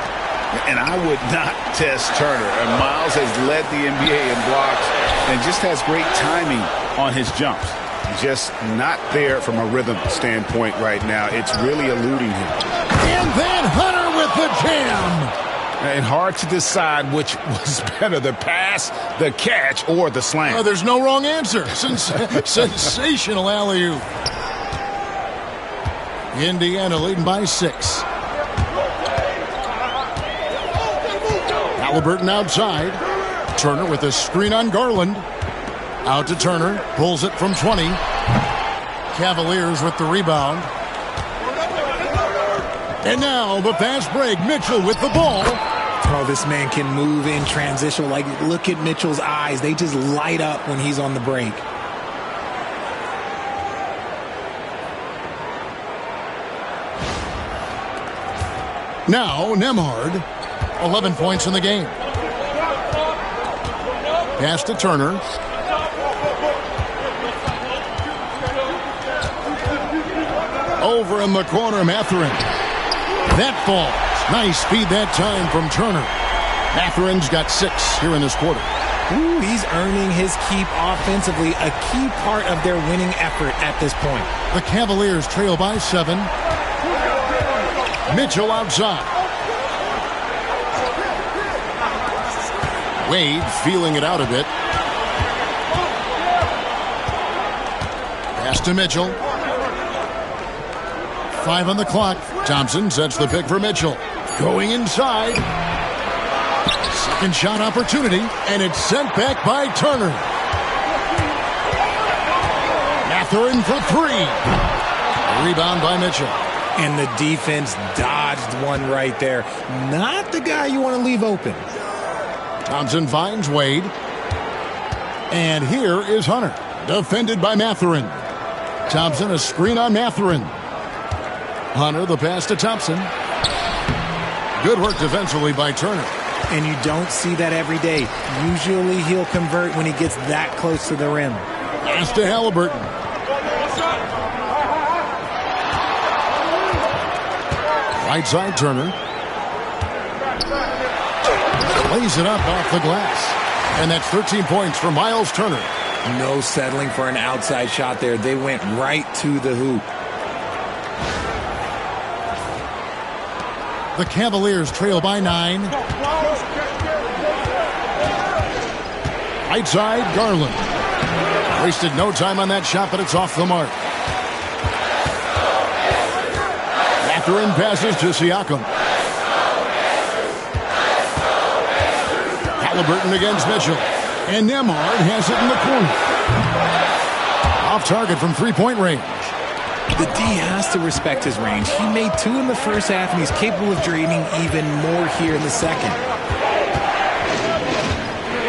S2: And I would not test Turner. And Miles has led the NBA in blocks and just has great timing on his jumps. Just not there from a rhythm standpoint right now. It's really eluding him.
S1: And then Hunter with the jam.
S2: And hard to decide which was better, the pass, the catch, or the slam.
S1: Oh, there's no wrong answer. Sensational alley-oop. Indiana leading by 6. Halliburton outside. Turner with a screen on Garland. Out to Turner. Pulls it from 20. Cavaliers with the rebound. And now the fast break. Mitchell with the ball.
S3: Oh, this man can move in transition. Like, look at Mitchell's eyes. They just light up when he's on the break.
S1: Now, Nembhard. 11 points in the game. Pass to Turner. Over in the corner, Mathurin. That falls. Nice speed that time from Turner. Mathurin's got 6 here in this quarter.
S3: Ooh, he's earning his keep offensively, a key part of their winning effort at this point.
S1: The Cavaliers trail by 7. Mitchell outside. Wade feeling it out a bit. Pass to Mitchell. 5 on the clock. Thompson sets the pick for Mitchell. Going inside. Second shot opportunity, and it's sent back by Turner. Mathurin for 3. Rebound by Mitchell.
S3: And the defense dodged one right there. Not the guy you want to leave open.
S1: Thompson finds Wade. And here is Hunter. Defended by Mathurin. Thompson, a screen on Mathurin. Hunter, the pass to Thompson. Good work defensively by Turner.
S3: And you don't see that every day. Usually he'll convert when he gets that close to the rim.
S1: Pass to Halliburton. Right side, Turner. Lays it up off the glass. And that's 13 points for Miles Turner.
S3: No settling for an outside shot there. They went right to the hoop.
S1: The Cavaliers trail by 9. Right side, Garland. Wasted no time on that shot, but it's off the mark. Mathurin passes to Siakam. Halliburton against Mitchell. And Nembhard has it in the corner. Off target from three-point range.
S3: The D has to respect his range. He made 2 in the first half, and he's capable of draining even more here in the second.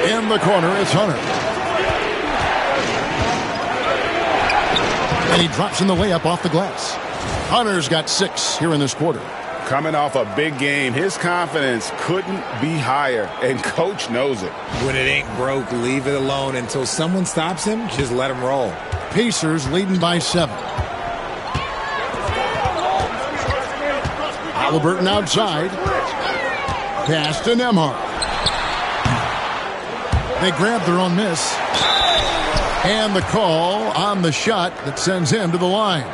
S1: In the corner, it's Hunter. And he drops in the layup off the glass. Hunter's got 6 here in this quarter.
S2: Coming off a big game, his confidence couldn't be higher, and coach knows it.
S3: When it ain't broke, leave it alone. Until someone stops him, just let him roll.
S1: Pacers leading by 7. Halliburton outside. Pass to Nembhard. They grab their own miss. And the call on the shot that sends him to the line.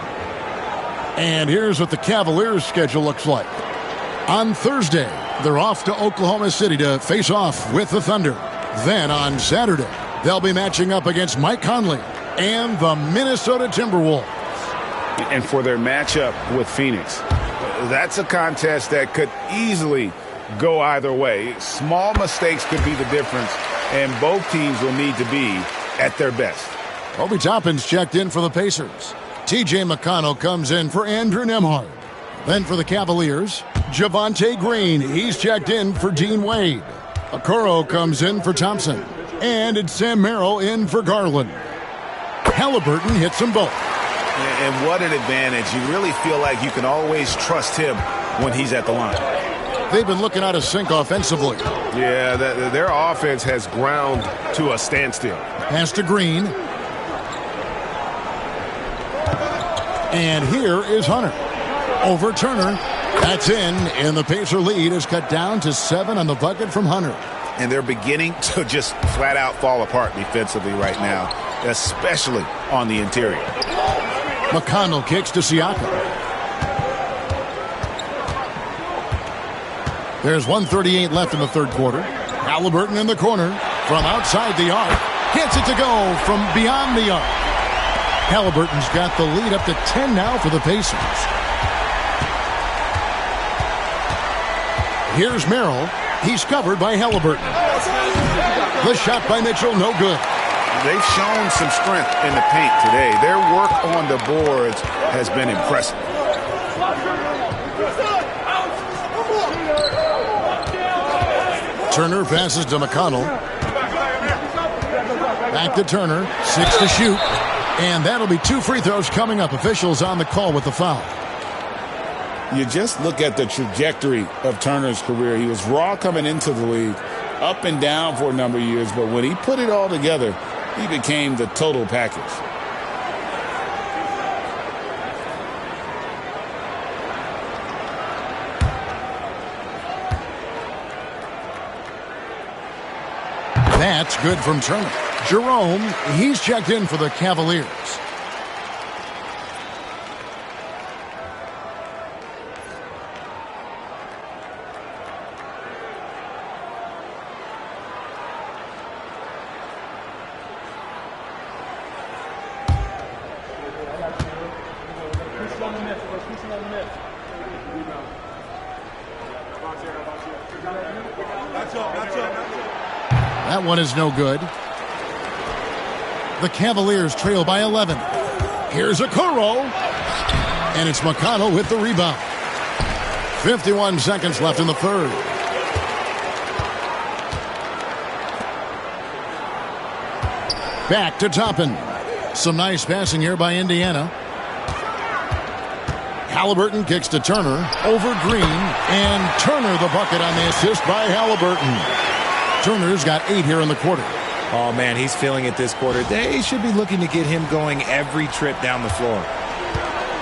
S1: And here's what the Cavaliers' schedule looks like. On Thursday, they're off to Oklahoma City to face off with the Thunder. Then on Saturday, they'll be matching up against Mike Conley and the Minnesota Timberwolves.
S2: And for their matchup with Phoenix, that's a contest that could easily go either way. Small mistakes could be the difference
S4: and both teams will need to be at their best.
S1: Obi Toppin's checked in for the Pacers. T.J. McConnell comes in for Andrew Nembhard. Then for the Cavaliers, Javonte Green. He's checked in for Dean Wade. Okoro comes in for Thompson. And it's Sam Merrill in for Garland. Halliburton hits them both.
S4: And what an advantage. You really feel like you can always trust him when he's at the line.
S1: They've been looking out of sync offensively.
S11: Yeah, their offense has ground to a standstill.
S1: Pass to Green. And here is Hunter. Over Turner. That's in, and the Pacer lead is cut down to 7 on the bucket from Hunter.
S4: And they're beginning to just flat out fall apart defensively right now, especially on the interior.
S1: McConnell kicks to Siakam. There's 1:38 left in the third quarter. Halliburton in the corner from outside the arc. Gets it to go from beyond the arc. Halliburton's got the lead up to 10 now for the Pacers. Here's Merrill. He's covered by Halliburton. The shot by Mitchell, no good.
S4: They've shown some strength in the paint today. Their work on the boards has been impressive.
S1: Turner passes to McConnell. Back to Turner. 6 to shoot. And that'll be 2 free throws coming up. Officials on the call with the foul.
S2: You just look at the trajectory of Turner's career. He was raw coming into the league, up and down for a number of years, but when he put it all together, he became the total package.
S1: That's good from Turner. Jerome, he's checked in for the Cavaliers. That one is no good. The Cavaliers trail by 11. Here's Okoro. And it's McConnell with the rebound. 51 seconds left in the third. Back to Toppin. Some nice passing here by Indiana. Halliburton kicks to Turner. Over Green. And Turner the bucket on the assist by Halliburton. Turner's got 8 here in the quarter.
S3: Oh, man, he's feeling it this quarter. They should be looking to get him going every trip down the floor.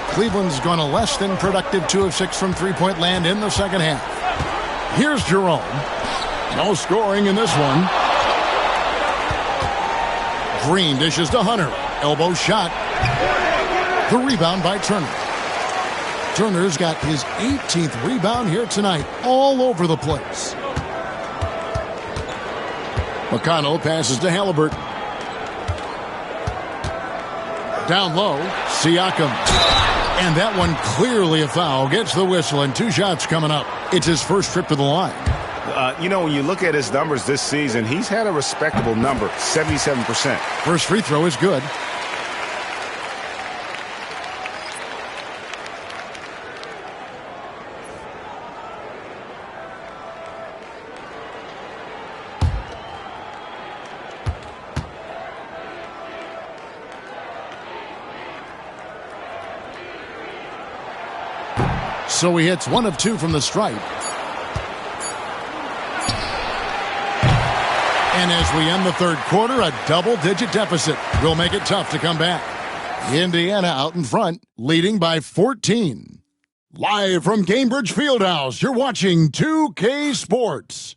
S1: Cleveland's gone a less than productive 2 of 6 from three-point land in the second half. Here's Jerome. No scoring in this one. Green dishes to Hunter. Elbow shot. The rebound by Turner. Turner's got his 18th rebound here tonight, all over the place. McConnell passes to Halliburton. Down low, Siakam. And that one clearly a foul. Gets the whistle and 2 shots coming up. It's his first trip to the line.
S4: When you look at his numbers this season, he's had a respectable number, 77%.
S1: First free throw is good. So he hits 1 of 2 from the stripe. And as we end the third quarter, a double-digit deficit will make it tough to come back. Indiana out in front, leading by 14. Live from Cambridge Fieldhouse, you're watching 2K Sports.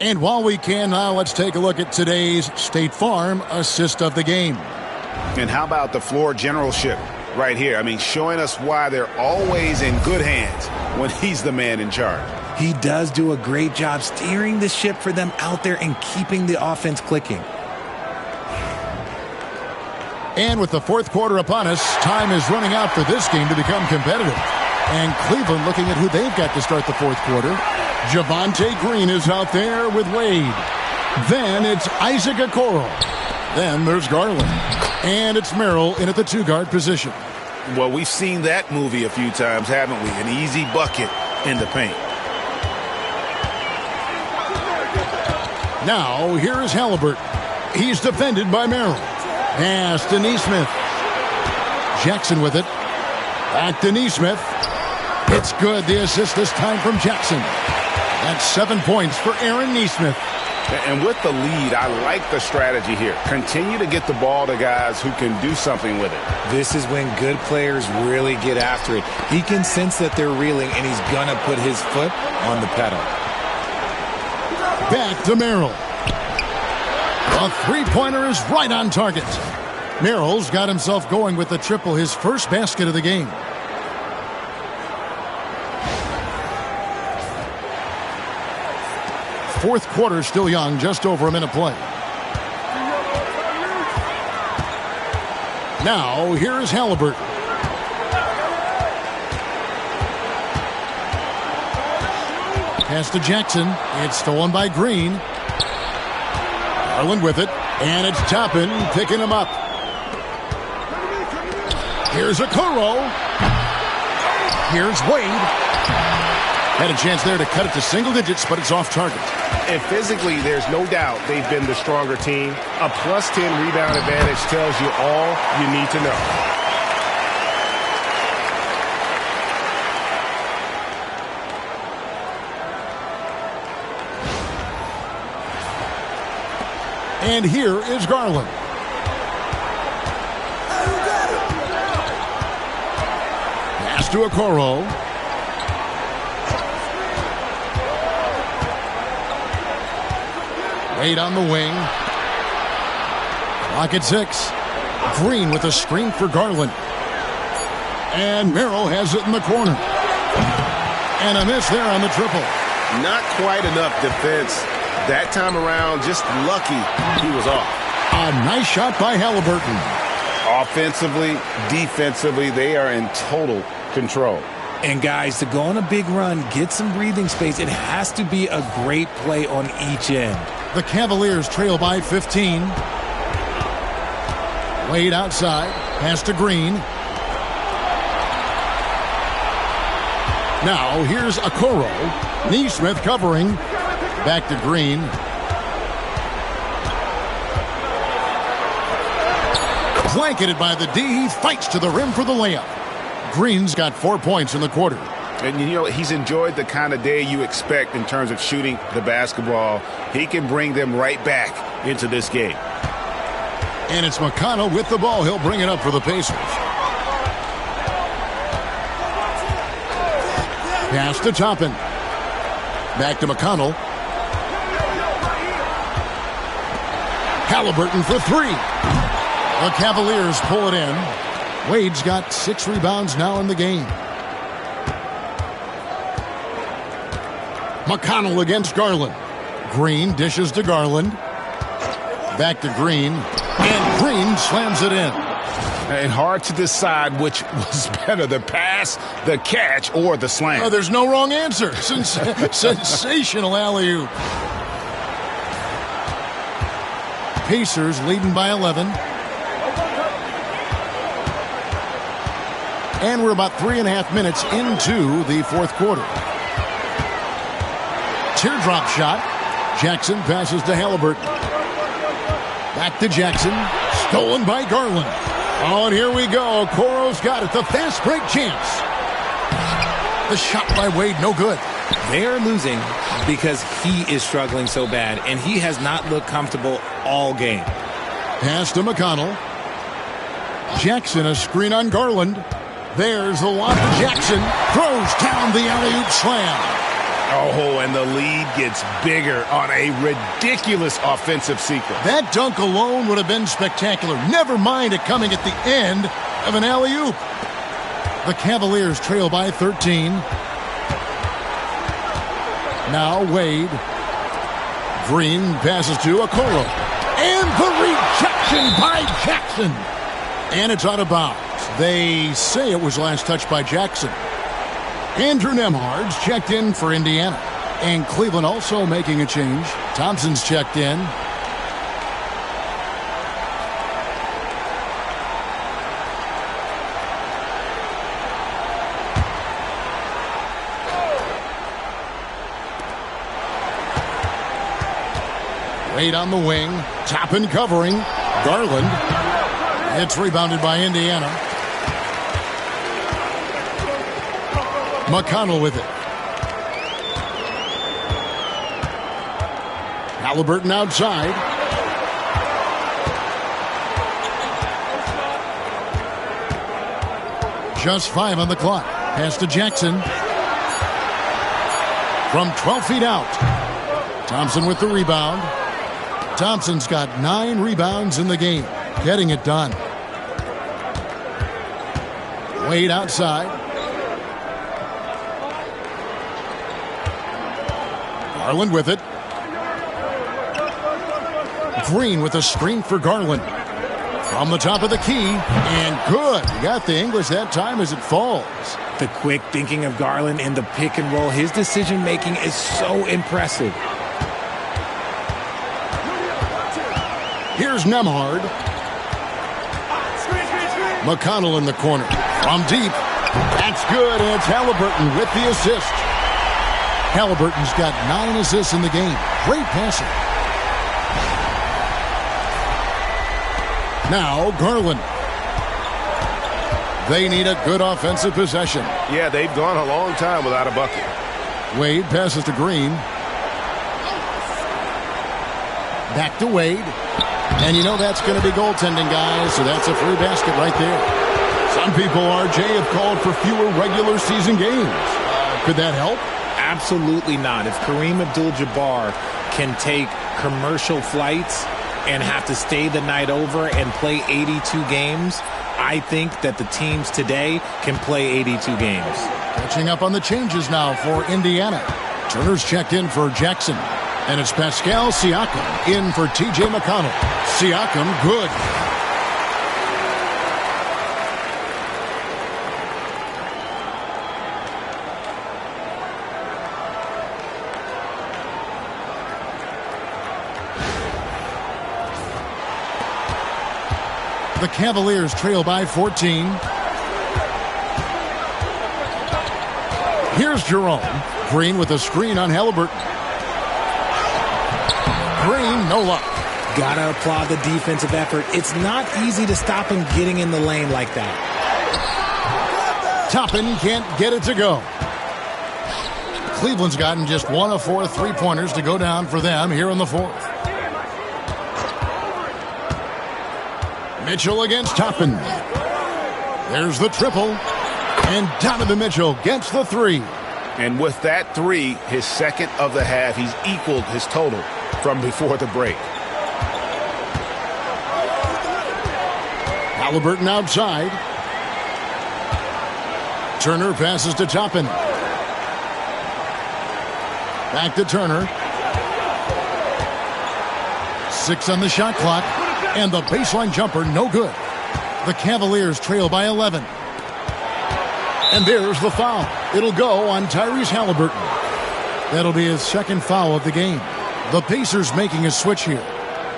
S1: And while we can now, let's take a look at today's State Farm assist of the game.
S4: And how about the floor generalship right here? I mean, showing us why they're always in good hands when he's the man in charge.
S3: He does do a great job steering the ship for them out there and keeping the offense clicking.
S1: And with the fourth quarter upon us, time is running out for this game to become competitive. And Cleveland looking at who they've got to start the fourth quarter. Javonte Green is out there with Wade. Then it's Isaac Okoro. Then there's Garland. And it's Merrill in at the two-guard position.
S4: Well, we've seen that movie a few times, haven't we? An easy bucket in the paint.
S1: Now, here is Halliburton. He's defended by Merrill. Pass to Nesmith. Jackson with it. Back to Nesmith. It's good. The assist this time from Jackson. That's 7 points for Aaron Nesmith.
S4: And with the lead, I like the strategy here. Continue to get the ball to guys who can do something with it.
S3: This is when good players really get after it. He can sense that they're reeling, and he's going to put his foot on the pedal.
S1: Back to Merrill. A three-pointer is right on target. Merrill's got himself going with the triple, his first basket of the game. Fourth quarter still young, just over a minute play. Now, here is Halliburton. Pass to Jackson. It's stolen by Green. Garland with it. And it's Toppin picking him up. Here's Okoro. Here's Wade. Had a chance there to cut it to single digits, but it's off target.
S11: And physically, there's no doubt they've been the stronger team. A plus 10 rebound advantage tells you all you need to know.
S1: And here is Garland. Pass to Okoro. Wade on the wing. Clock at 6. Green with a screen for Garland. And Merrill has it in the corner. And a miss there on the triple.
S11: Not quite enough defense that time around. Just lucky he was off.
S1: A nice shot by Halliburton.
S2: Offensively, defensively, they are in total control.
S3: And guys, to go on a big run, get some breathing space, it has to be a great play on each end.
S1: The Cavaliers trail by 15. Wade outside. Pass to Green. Now here's Okoro. Nesmith covering. Back to Green. Blanketed by the D. He fights to the rim for the layup. Green's got 4 points in the quarter.
S4: And, you know, he's enjoyed the kind of day you expect in terms of shooting the basketball. He can bring them right back into this game.
S1: And it's McConnell with the ball. He'll bring it up for the Pacers. Pass to Toppin. Back to McConnell. Halliburton for three. The Cavaliers pull it in. Wade's got 6 rebounds now in the game. McConnell against Garland. Green dishes to Garland. Back to Green. And Green slams it in.
S4: And hard to decide which was better, the pass, the catch, or the slam.
S1: Oh, there's no wrong answer. Sensational alley-oop. Pacers leading by 11. And we're about 3.5 minutes into the fourth quarter. Teardrop shot. Jackson passes to Halliburton. Back to Jackson. Stolen by Garland. Oh, and here we go. Okoro's got it. The fast break chance. The shot by Wade, no good.
S3: They are losing because he is struggling so bad, and he has not looked comfortable all game.
S1: Pass to McConnell. Jackson, a screen on Garland. There's the lob to Jackson. Throws down the alley-oop slam.
S4: Oh, and the lead gets bigger on a ridiculous offensive sequence.
S1: That dunk alone would have been spectacular. Never mind it coming at the end of an alley-oop. The Cavaliers trail by 13. Now Wade. Green passes to Okoro. And the rejection by Jackson. And it's out of bounds. They say it was last touched by Jackson. Andrew Nemhard's checked in for Indiana. And Cleveland also making a change. Thompson's checked in. Wade on the wing. Toppin covering. Garland. It's rebounded by Indiana. McConnell with it. Halliburton outside. Just 5 on the clock. Pass to Jackson. From 12 feet out. Thompson with the rebound. Thompson's got 9 rebounds in the game. Getting it done. Wade outside. Garland with it. Green with a screen for Garland. From the top of the key. And good. He got the English that time as it falls.
S3: The quick thinking of Garland in the pick and roll. His decision making is so impressive.
S1: Here's Nemhard. McConnell in the corner. From deep. That's good, and it's Halliburton with the assist. Halliburton's got 9 assists in the game. Great passing. Now Garland. They need a good offensive possession.
S11: Yeah, they've gone a long time without a bucket.
S1: Wade passes to Green. Back to Wade. And you know that's going to be goaltending, guys, so that's a free basket right there. Some people, RJ, have called for fewer regular season games. Could that help?
S3: Absolutely not. If Kareem Abdul-Jabbar can take commercial flights and have to stay the night over and play 82 games, I think that the teams today can play 82 games.
S1: Catching up on the changes now for Indiana. Turner's checked in for Jackson. And it's Pascal Siakam in for T.J. McConnell. Siakam, good. The Cavaliers trail by 14. Here's Jerome. Green with a screen on Halliburton. Green, no luck.
S3: Gotta applaud the defensive effort. It's not easy to stop him getting in the lane like that.
S1: Toppin can't get it to go. Cleveland's gotten just 1 of 4 3-pointers to go down for them here in the 4th. Mitchell against Toppin. There's the triple. And Donovan Mitchell gets the 3.
S11: And with that 3, his second of the half, he's equaled his total from before the break.
S1: Halliburton outside. Turner passes to Toppin. Back to Turner. 6 on the shot clock. And the baseline jumper, no good. The Cavaliers trail by 11. And there's the foul. It'll go on Tyrese Halliburton. That'll be his second foul of the game. The Pacers making a switch here.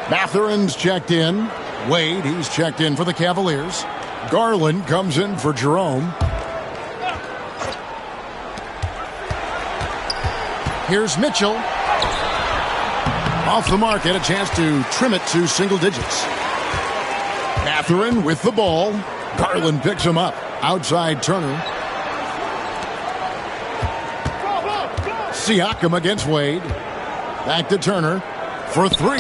S1: Mathurin's checked in. Wade, he's checked in for the Cavaliers. Garland comes in for Jerome. Here's Mitchell. Off the mark, had a chance to trim it to single digits. Mathurin with the ball. Garland picks him up. Outside Turner. Siakam against Wade. Back to Turner for 3.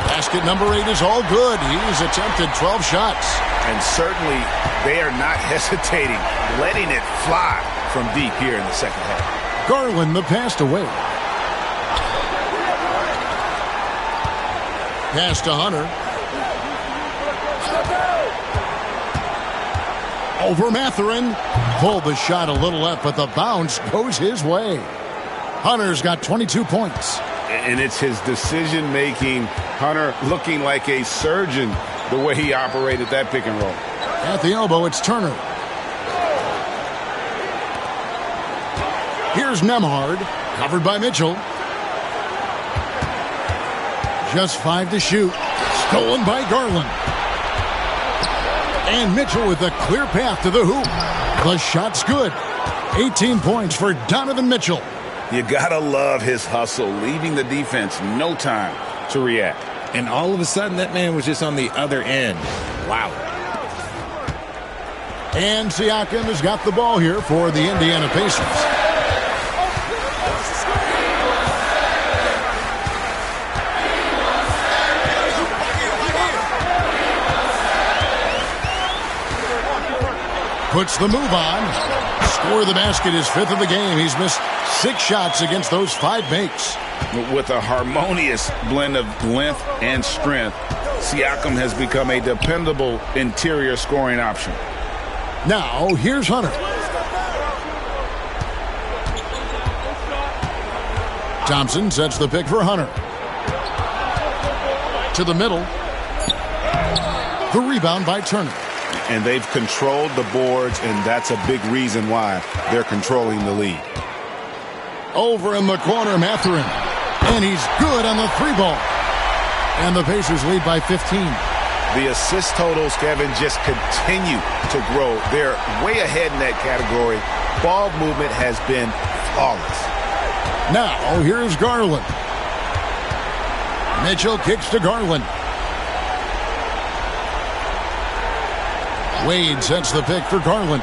S1: Basket number 8 is all good. He's attempted 12 shots.
S11: And certainly they are not hesitating, letting it fly from deep here in the second half.
S1: Garland the pass to Wade. Pass to Hunter. Over Mathurin. Pulled the shot a little left, but the bounce goes his way. Hunter's got 22 points.
S11: And it's his decision-making. Hunter looking like a surgeon
S2: the way he operated that pick and roll.
S1: At the elbow, it's Turner. Here's Nembhard, covered by Mitchell. Just 5 to shoot. Stolen by Garland. And Mitchell with a clear path to the hoop. The shot's good. 18 points for Donovan Mitchell.
S2: You gotta love his hustle, leaving the defense no time to react.
S10: And all of a sudden, that man was just on the other end. Wow.
S1: And Siakam has got the ball here for the Indiana Pacers. Puts the move on. Score the basket, his 5th of the game. He's missed 6 shots against those 5 makes.
S2: With a harmonious blend of length and strength, Siakam has become a dependable interior scoring option.
S1: Now, here's Hunter. Thompson sets the pick for Hunter. To the middle. The rebound by Turner.
S2: And they've controlled the boards, and that's a big reason why they're controlling the lead.
S1: Over in the corner, Mathurin. And he's good on the 3-ball. And the Pacers lead by 15.
S11: The assist totals, Kevin, just continue to grow. They're way ahead in that category. Ball movement has been flawless.
S1: Now, here's Garland. Mitchell kicks to Garland. Wade sets the pick for Garland.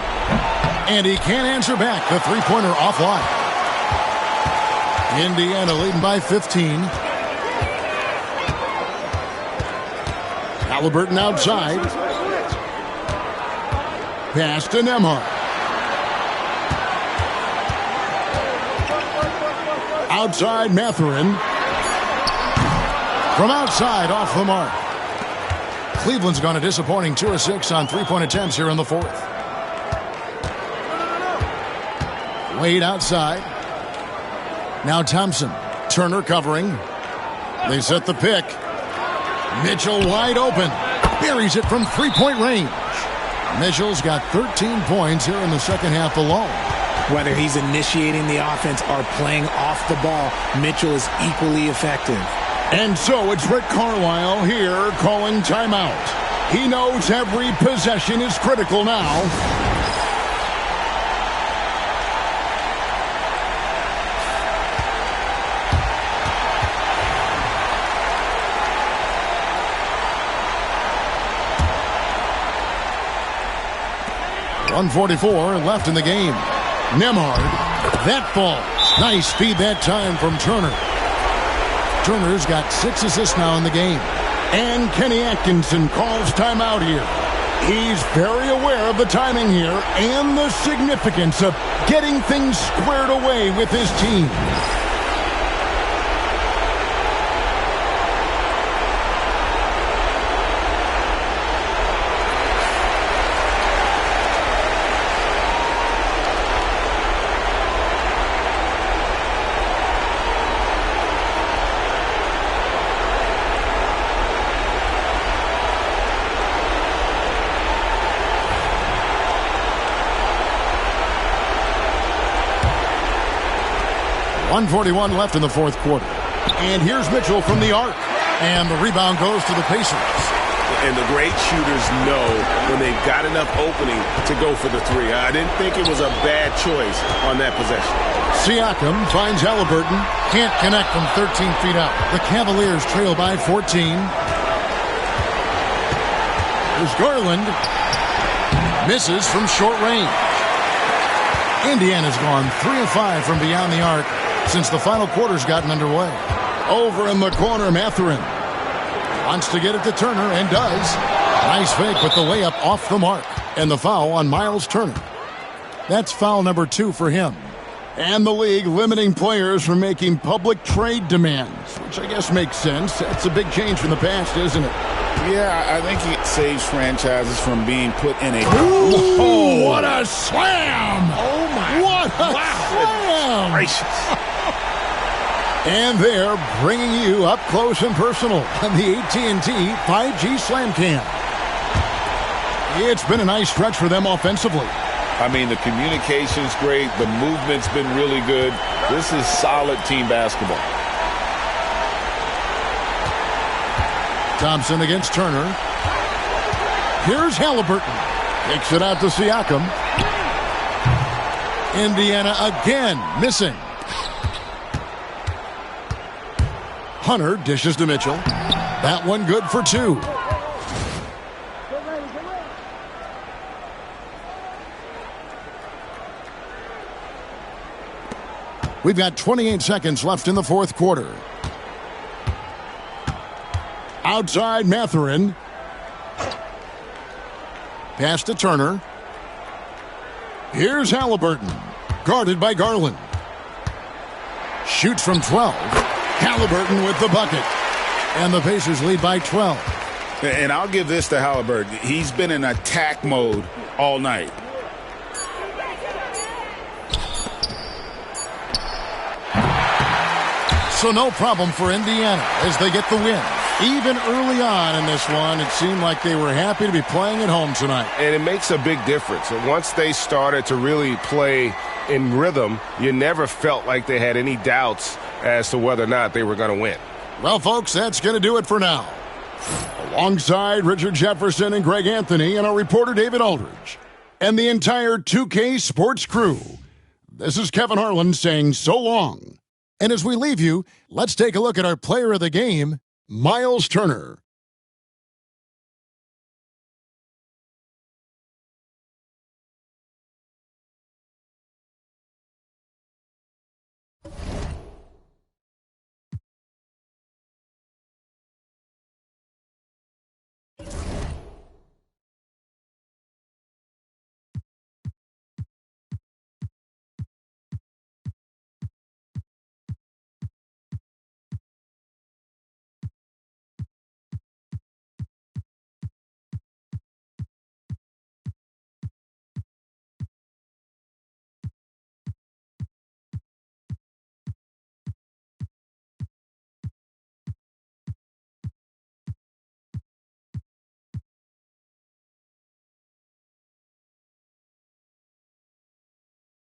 S1: And he can't answer back. The 3-pointer offline. Indiana leading by 15. Halliburton outside. Pass to Nembhard. Outside Mathurin. From outside, off the mark. Cleveland's gone a disappointing 2 of 6 on 3-point attempts here in the 4th. Wade outside. Now Thompson. Turner covering. They set the pick. Mitchell wide open. Buries it from 3-point range. Mitchell's got 13 points here in the second half alone.
S3: Whether he's initiating the offense or playing off the ball, Mitchell is equally effective.
S1: And so it's Rick Carlisle here calling timeout. He knows every possession is critical now. .144 left in the game. Nembhard. That falls. Nice feed that time from Turner. Turner's got 6 assists now in the game. And Kenny Atkinson calls timeout here. He's very aware of the timing here and the significance of getting things squared away with his team. .141 left in the 4th quarter. And here's Mitchell from the arc. And the rebound goes to the Pacers.
S11: And the great shooters know when they've got enough opening to go for the 3. I didn't think it was a bad choice on that possession.
S1: Siakam finds Halliburton. Can't connect from 13 feet out. The Cavaliers trail by 14. There's Garland. Misses from short range. Indiana's gone 3 of 5 from beyond the arc since the final quarter's gotten underway. Over in the corner, Mathurin wants to get it to Turner and does. Nice fake with the layup off the mark. And the foul on Miles Turner. That's foul number 2 for him. And the league limiting players from making public trade demands, which I guess makes sense. That's a big change from the past, isn't it?
S2: Yeah, I think it saves franchises from being put in a...
S1: Ooh, what a slam!
S3: Oh, my.
S1: What a slam!
S11: Gracious.
S1: And they're bringing you up close and personal on the AT&T 5G Slam Cam. It's been a nice stretch for them offensively.
S2: I mean, the communication's great. The movement's been really good. This is solid team basketball.
S1: Thompson against Turner. Here's Halliburton. Takes it out to Siakam. Indiana again missing. Hunter dishes to Mitchell. That one good for two. We've got 28 seconds left in the fourth quarter. Outside Mathurin. Pass to Turner. Here's Halliburton. Guarded by Garland. Shoots from 12. Halliburton with the bucket. And the Pacers lead by 12.
S2: And I'll give this to Halliburton. He's been in attack mode all night.
S1: So no problem for Indiana as they get the win. Even early on in this one, it seemed like they were happy to be playing at home tonight.
S12: And it makes a big difference. Once they started to really play in rhythm, you never felt like they had any doubts as to whether or not they were going to win.
S1: Well, folks, that's going to do it for now. Alongside Richard Jefferson and Greg Anthony and our reporter David Aldridge and the entire 2K Sports crew, this is Kevin Harlan saying so long. And as we leave you, let's take a look at our player of the game, Miles Turner.